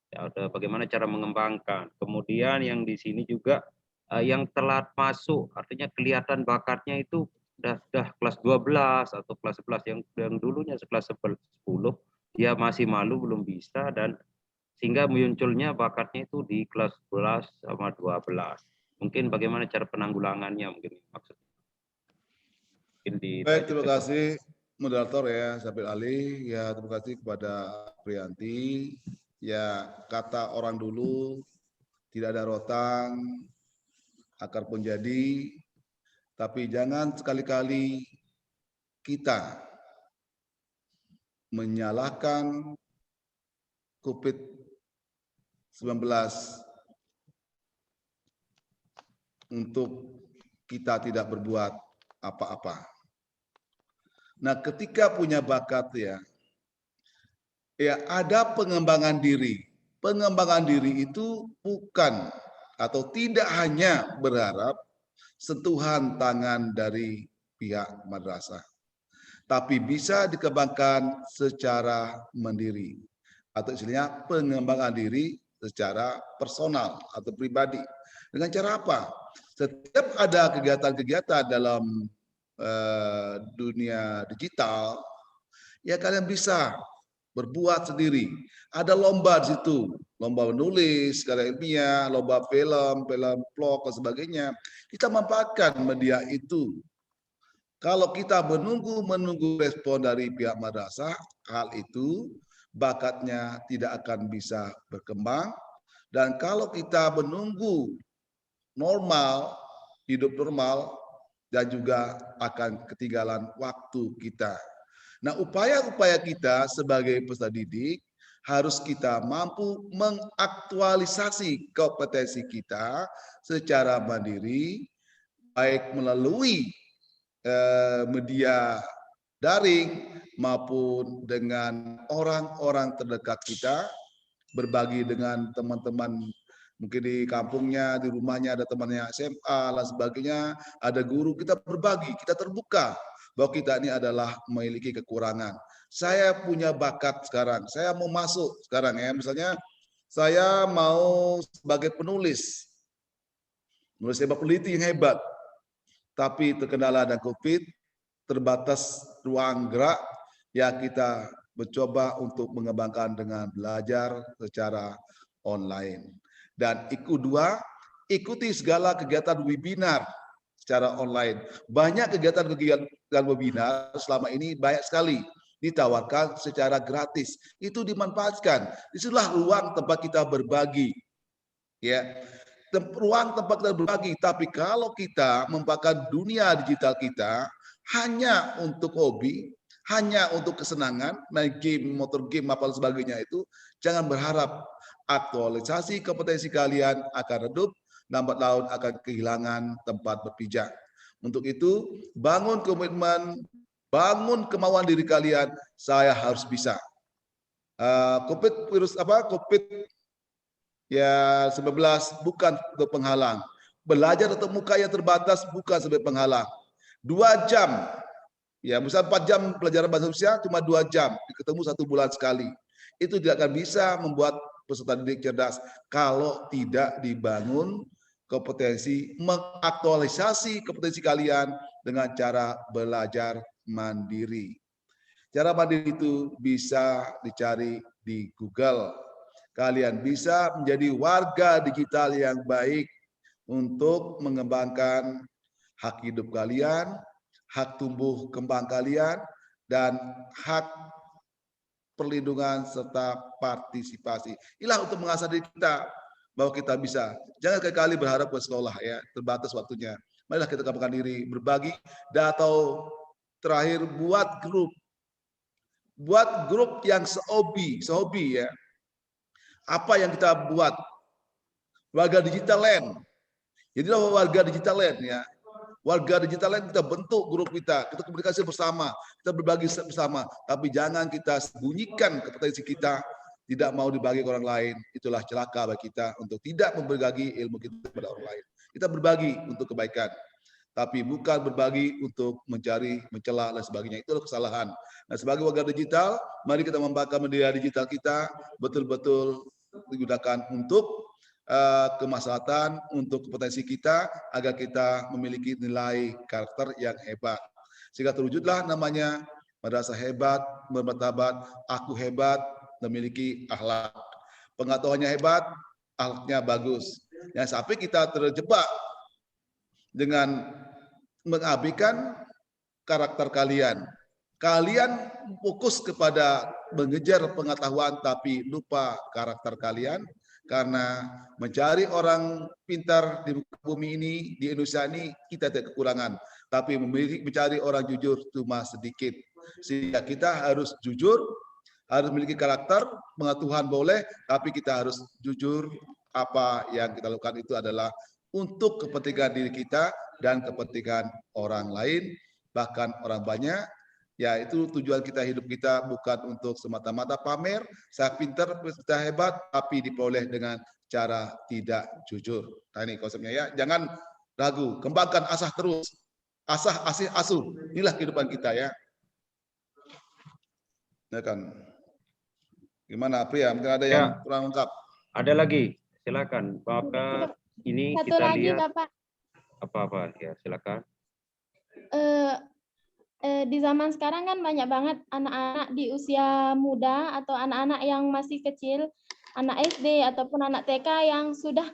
Ya, ada bagaimana cara mengembangkan. Kemudian yang di sini juga yang telat masuk, artinya kelihatan bakatnya itu sudah kelas 12 atau kelas 11 yang dulunya kelas 10 dia masih malu belum bisa dan sehingga munculnya bakatnya itu di kelas 11 sama 12. Mungkin bagaimana cara penanggulangannya mungkin maksudnya. Baik, terima kasih moderator ya, Sabil Ali. Ya, terima kasih kepada Prianti. Ya, kata orang dulu, tidak ada rotan, akar pun jadi, tapi jangan sekali-kali kita menyalahkan COVID-19 untuk kita tidak berbuat apa-apa. Nah, ketika punya bakat ya ada pengembangan diri. Pengembangan diri itu bukan atau tidak hanya berharap sentuhan tangan dari pihak madrasah, tapi bisa dikembangkan secara mandiri atau istilahnya pengembangan diri secara personal atau pribadi. Dengan cara apa? Setiap ada kegiatan-kegiatan dalam dunia digital, ya kalian bisa berbuat sendiri. Ada lomba di situ, lomba menulis, karya ilmiah, lomba film vlog dan sebagainya. Kita manfaatkan media itu. Kalau kita menunggu respon dari pihak madrasah, hal itu bakatnya tidak akan bisa berkembang. Dan kalau kita menunggu hidup normal, dan juga akan ketinggalan waktu kita. Nah, upaya-upaya kita sebagai peserta didik harus kita mampu mengaktualisasi kompetensi kita secara mandiri, baik melalui media daring maupun dengan orang-orang terdekat kita, berbagi dengan teman-teman mungkin di kampungnya, di rumahnya ada temannya SMA, dan sebagainya, ada guru, kita berbagi, kita terbuka bahwa kita ini adalah memiliki kekurangan. Saya punya bakat sekarang, saya mau masuk sekarang ya, misalnya saya mau sebagai penulis hebat, peneliti yang hebat, tapi terkendala ada COVID, terbatas ruang gerak, ya kita mencoba untuk mengembangkan dengan belajar secara online. Dan kedua, ikuti segala kegiatan webinar secara online. Banyak kegiatan webinar selama ini banyak sekali ditawarkan secara gratis. Itu dimanfaatkan. Disitulah ruang tempat kita berbagi. Ya, ruang tempat kita berbagi. Tapi kalau kita mempakai dunia digital kita hanya untuk hobi, hanya untuk kesenangan, main game, motor game, apa sebagainya itu, jangan berharap aktualisasi kompetensi kalian akan redup, lambat laun akan kehilangan tempat berpijak. Untuk itu, bangun komitmen, bangun kemauan diri kalian, saya harus bisa. COVID 19 bukan untuk penghalang. Belajar tetap muka yang terbatas bukan sebagai penghalang. 2 jam, ya misal 4 jam pelajaran bahasa Indonesia, cuma 2 jam, ketemu 1 bulan sekali. Itu tidak akan bisa membuat peserta didik cerdas kalau tidak dibangun kompetensi, mengaktualisasi kompetensi kalian dengan cara belajar mandiri. Cara mandiri itu bisa dicari di Google. Kalian bisa menjadi warga digital yang baik untuk mengembangkan hak hidup kalian, hak tumbuh kembang kalian, dan hak perlindungan serta partisipasi. Inilah untuk mengasah diri kita bahwa kita bisa. Jangan sekali berharap ke sekolah ya, terbatas waktunya. Marilah kita kembangkan diri, berbagi, dan atau terakhir buat grup yang sehobi ya. Apa yang kita buat? Warga Digital Land. Jadilah warga Digital Land ya. Warga Digital Land kita bentuk grup kita komunikasi bersama, kita berbagi bersama. Tapi jangan kita sembunyikan kompetensi kita, tidak mau dibagi ke orang lain. Itulah celaka bagi kita untuk tidak berbagi ilmu kita kepada orang lain. Kita berbagi untuk kebaikan, tapi bukan berbagi untuk mencari, mencela dan sebagainya. Itulah kesalahan. Nah, sebagai warga digital, mari kita membakar media digital kita betul-betul digunakan untuk kemaslahatan, untuk kompetensi kita, agar kita memiliki nilai karakter yang hebat. Sehingga terwujudlah namanya madrasah hebat, bermartabat, aku hebat, memiliki akhlak. Pengetahuannya hebat, akhlaknya bagus. Yang sampai kita terjebak dengan mengabaikan karakter kalian. Kalian fokus kepada mengejar pengetahuan tapi lupa karakter kalian, karena mencari orang pintar di bumi ini, di Indonesia ini kita tidak kekurangan, tapi mencari orang jujur cuma sedikit. Sehingga kita harus jujur, harus memiliki karakter, pengetahuan boleh, tapi kita harus jujur. Apa yang kita lakukan itu adalah untuk kepentingan diri kita dan kepentingan orang lain, bahkan orang banyak. Ya, itu tujuan kita, hidup kita bukan untuk semata-mata pamer, saya pintar, saya hebat, tapi diperoleh dengan cara tidak jujur. Nah, ini konsepnya ya, jangan ragu, kembangkan asah terus. Asah, asih, asuh. Inilah kehidupan kita ya. Ya kan. Gimana, Priya? Mungkin ada yang kurang lengkap. Ada lagi, silakan. Bapak, ini Satu kita lagi, lihat. Bapak. Apa-apa, ya silakan. Di zaman sekarang kan banyak banget anak-anak di usia muda atau anak-anak yang masih kecil, anak SD ataupun anak TK yang sudah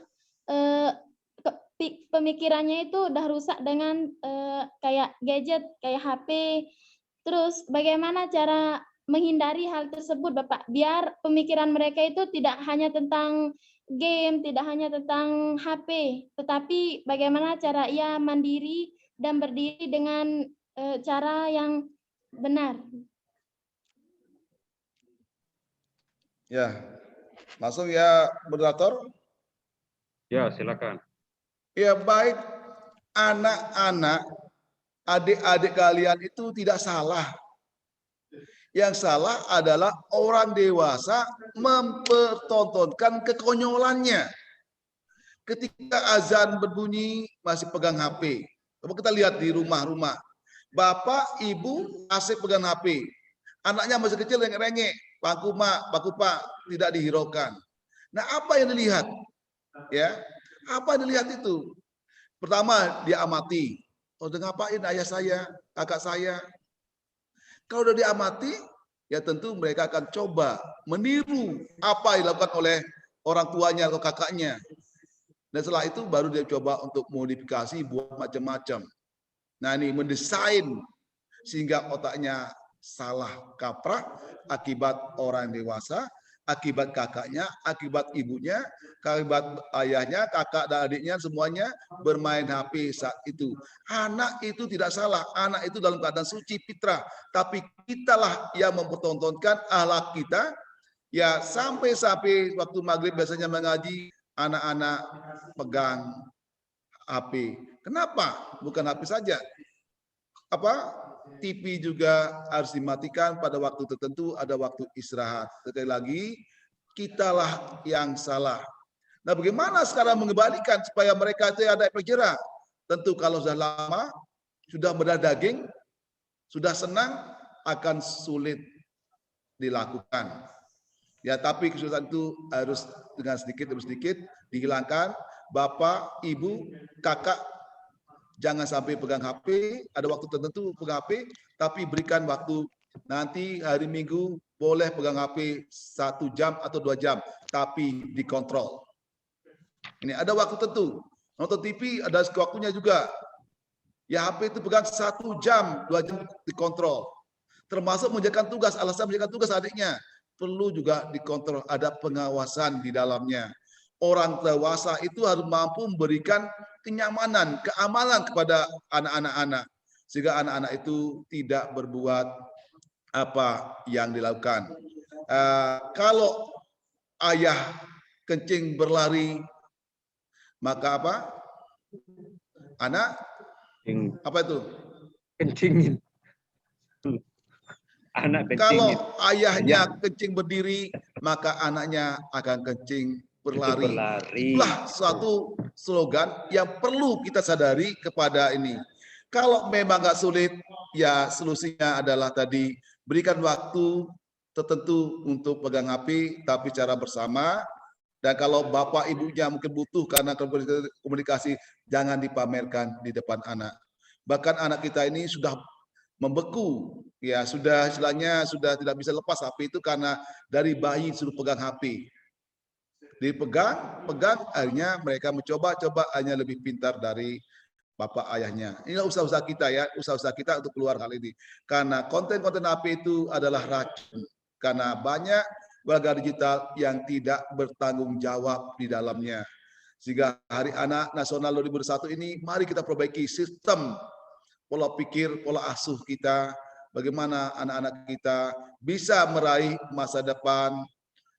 pemikirannya itu udah rusak dengan kayak gadget, kayak HP. Terus bagaimana cara menghindari hal tersebut, Bapak? Biar pemikiran mereka itu tidak hanya tentang game, tidak hanya tentang HP, tetapi bagaimana cara ia mandiri dan berdiri dengan cara yang benar. Ya, langsung ya, moderator. Ya, silakan. Ya, baik, anak-anak, adik-adik kalian itu tidak salah. Yang salah adalah orang dewasa mempertontonkan kekonyolannya. Ketika azan berbunyi masih pegang HP. Coba kita lihat di rumah-rumah. Bapak, ibu asik pegang HP. Anaknya masih kecil yang rengek. Paku mak, paku pak, tidak dihiraukan. Nah, apa yang dilihat? Ya, apa yang dilihat itu? Pertama, dia amati. Oh, udah ngapain ayah saya, kakak saya? Kalau udah diamati, ya tentu mereka akan coba meniru apa yang dilakukan oleh orang tuanya atau kakaknya. Dan setelah itu baru dia coba untuk modifikasi, buat macam-macam. Nah, ini mendesain sehingga otaknya salah kaprah akibat orang dewasa, akibat kakaknya, akibat ibunya, akibat ayahnya, kakak dan adiknya semuanya bermain HP saat itu. Anak itu tidak salah, anak itu dalam keadaan suci fitrah, tapi kitalah yang mempertontonkan akhlak kita. Ya, sampai waktu maghrib biasanya mengaji, anak-anak pegang HP. Kenapa? Bukan HP saja. TV juga harus dimatikan pada waktu tertentu, ada waktu istirahat. Sekali lagi, kitalah yang salah. Nah, bagaimana sekarang mengembalikan supaya mereka itu ada efek jerah? Tentu kalau sudah lama, sudah mendarah daging, sudah senang, akan sulit dilakukan. Ya, tapi kesulitan itu harus dengan sedikit demi sedikit dihilangkan bapak, ibu, kakak, jangan sampai pegang HP, ada waktu tertentu pegang HP, tapi berikan waktu nanti hari Minggu boleh pegang HP 1 jam atau 2 jam, tapi dikontrol. Ini ada waktu tentu. Nonton TV ada waktunya juga. Ya HP itu pegang 1 jam, 2 jam dikontrol. Termasuk mengerjakan tugas, alasan mengerjakan tugas adiknya. Perlu juga dikontrol, ada pengawasan di dalamnya. Orang dewasa itu harus mampu memberikan kenyamanan, keamanan kepada anak-anak. Sehingga anak-anak itu tidak berbuat apa yang dilakukan. Kalau ayah kencing berlari, maka apa? Anak apa itu? Kencingin. Anak kencingin. Kalau ayahnya kencing berdiri, maka anaknya akan kencing berlari. Itulah suatu slogan yang perlu kita sadari kepada ini. Kalau memang nggak sulit, ya solusinya adalah tadi berikan waktu tertentu untuk pegang HP, tapi cara bersama. Dan kalau bapak ibunya mungkin butuh karena komunikasi, jangan dipamerkan di depan anak. Bahkan anak kita ini sudah membeku, ya sudah istilahnya sudah tidak bisa lepas HP itu karena dari bayi suruh pegang HP. Dipegang, akhirnya mereka mencoba hanya lebih pintar dari bapak ayahnya. Inilah usaha-usaha kita ya, usaha-usaha kita untuk keluar hal ini. Karena konten-konten HP itu adalah racun. Karena banyak warga digital yang tidak bertanggung jawab di dalamnya. Sehingga Hari Anak Nasional 2021 ini, mari kita perbaiki sistem pola pikir, pola asuh kita, bagaimana anak-anak kita bisa meraih masa depan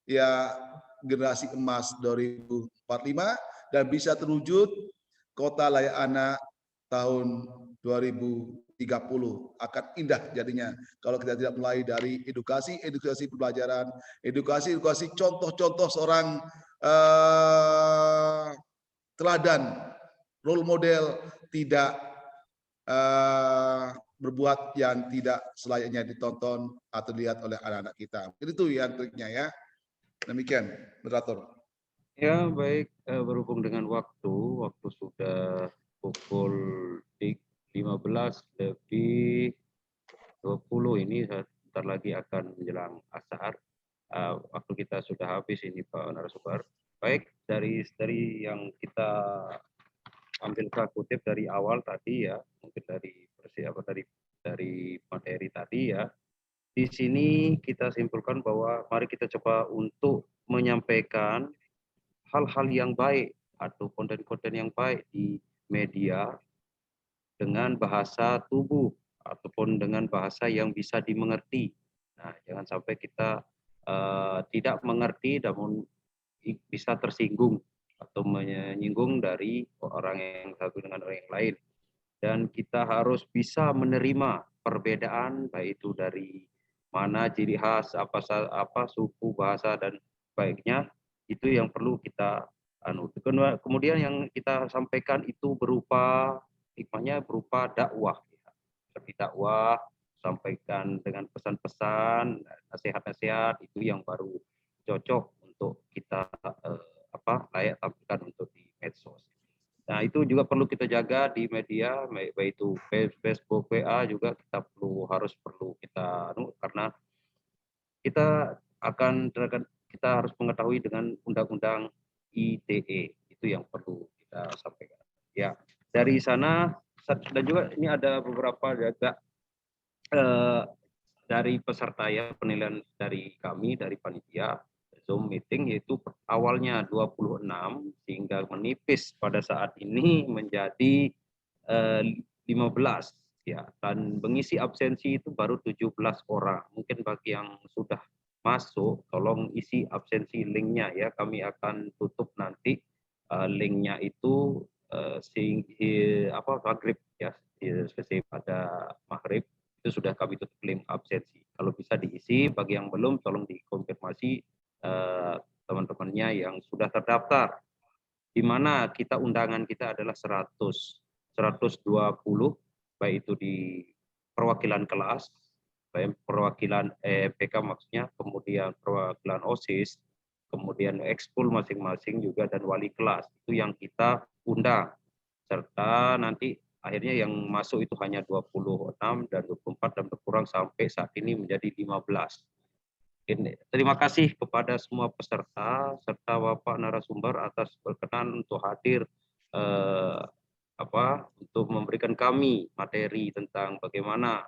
ya generasi emas 2045 dan bisa terwujud kota layak anak tahun 2030. Akan indah jadinya kalau kita tidak mulai dari edukasi pembelajaran, edukasi contoh-contoh seorang teladan, role model, tidak berbuat yang tidak selayaknya ditonton atau dilihat oleh anak-anak kita. Itu ya triknya ya. Demikian, moderator. Ya, baik, berhubung dengan waktu sudah pukul 15:20 ini, sebentar lagi akan menjelang asar. Waktu kita sudah habis ini Pak narasumber. Baik, dari yang kita ambil kutip dari awal tadi ya, mungkin dari materi tadi ya. Di sini kita simpulkan bahwa mari kita coba untuk menyampaikan hal-hal yang baik atau konten-konten yang baik di media dengan bahasa tubuh ataupun dengan bahasa yang bisa dimengerti. Nah, jangan sampai kita tidak mengerti namun bisa tersinggung atau menyinggung dari orang yang satu dengan orang yang lain. Dan kita harus bisa menerima perbedaan baik itu dari mana ciri khas, apa suku, bahasa dan baiknya, itu yang perlu kita kemudian yang kita sampaikan itu berupa hikmahnya berupa dakwah, seperti dakwah, sampaikan dengan pesan-pesan, nasihat-nasihat, itu yang baru cocok untuk kita layak tampilkan untuk di medsos. Nah, itu juga perlu kita jaga di media, baik itu Facebook, WA juga kita harus kita karena kita harus mengetahui dengan undang-undang ITE, itu yang perlu kita sampaikan. Ya, dari sana dan juga ini ada beberapa juga dari peserta ya, penilaian dari kami dari panitia Zoom meeting, yaitu awalnya 26 sehingga menipis pada saat ini menjadi 15 ya, dan mengisi absensi itu baru 17 orang. Mungkin bagi yang sudah masuk tolong isi absensi linknya ya, kami akan tutup nanti linknya itu maghrib ya, selesai pada maghrib itu sudah kami tutup link absensi. Kalau bisa diisi, bagi yang belum tolong dikonfirmasi teman-temannya yang sudah terdaftar, di mana undangan kita adalah 120, baik itu di perwakilan kelas, baik perwakilan PK maksudnya, kemudian perwakilan OSIS, kemudian ekskul masing-masing juga dan wali kelas itu yang kita undang, serta nanti akhirnya yang masuk itu hanya 26 dan 24 dan berkurang sampai saat ini menjadi 15. Terima kasih kepada semua peserta serta Bapak narasumber atas berkenan untuk hadir untuk memberikan kami materi tentang bagaimana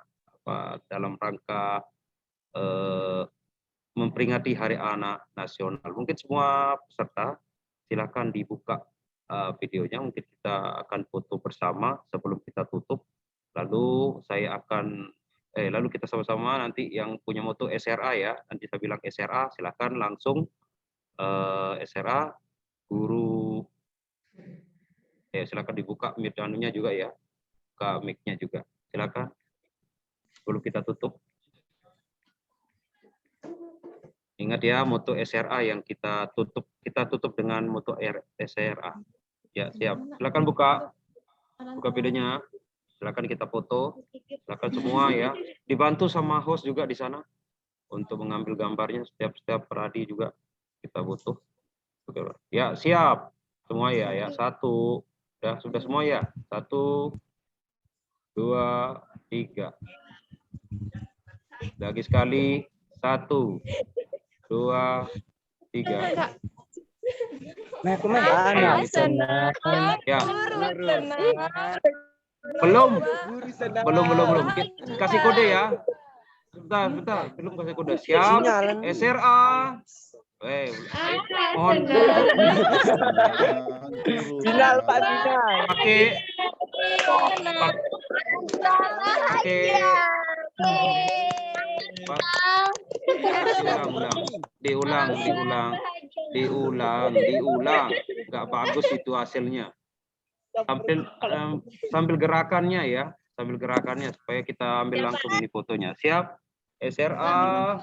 dalam rangka memperingati Hari Anak Nasional. Mungkin semua peserta silakan dibuka videonya, mungkin kita akan foto bersama sebelum kita tutup. Lalu lalu kita sama-sama nanti yang punya moto SRA ya, nanti saya bilang SRA, silakan langsung SRA guru. Silakan dibuka mic-nya juga ya, buka mic-nya juga, silakan. Sebelum kita tutup. Ingat ya, moto SRA yang kita tutup dengan moto SRA. Ya, siap. Silakan buka videonya. Silakan kita foto. Silakan semua ya. Dibantu sama host juga di sana untuk mengambil gambarnya. Setiap pradi juga kita butuh. Ya, siap. Semua ya, ya. 1. Sudah semua ya. 1, 2, 3. Lagi sekali. 1, 2, 3. Ya. Belum. Kasih kode ya. Bentar. Belum kasih kode. Siap. SRA. Mohon. Final Pak final. Diulang. Nggak bagus itu hasilnya. Sambil gerakannya ya, supaya kita ambil langsung ini fotonya. Siap? SRA.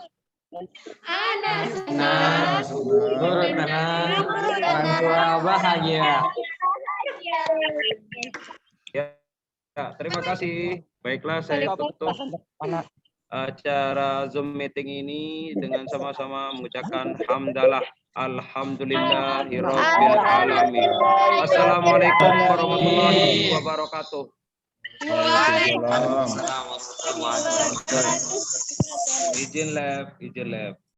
Guru tenang, orang tua bahagia. Ya, terima kasih. Baiklah, saya tutup acara Zoom meeting ini dengan sama-sama mengucapkan hamdalah. Alhamdulillahirabbil alamin. Assalamualaikum warahmatullahi wabarakatuh. Waalaikumsalam. Izin lab.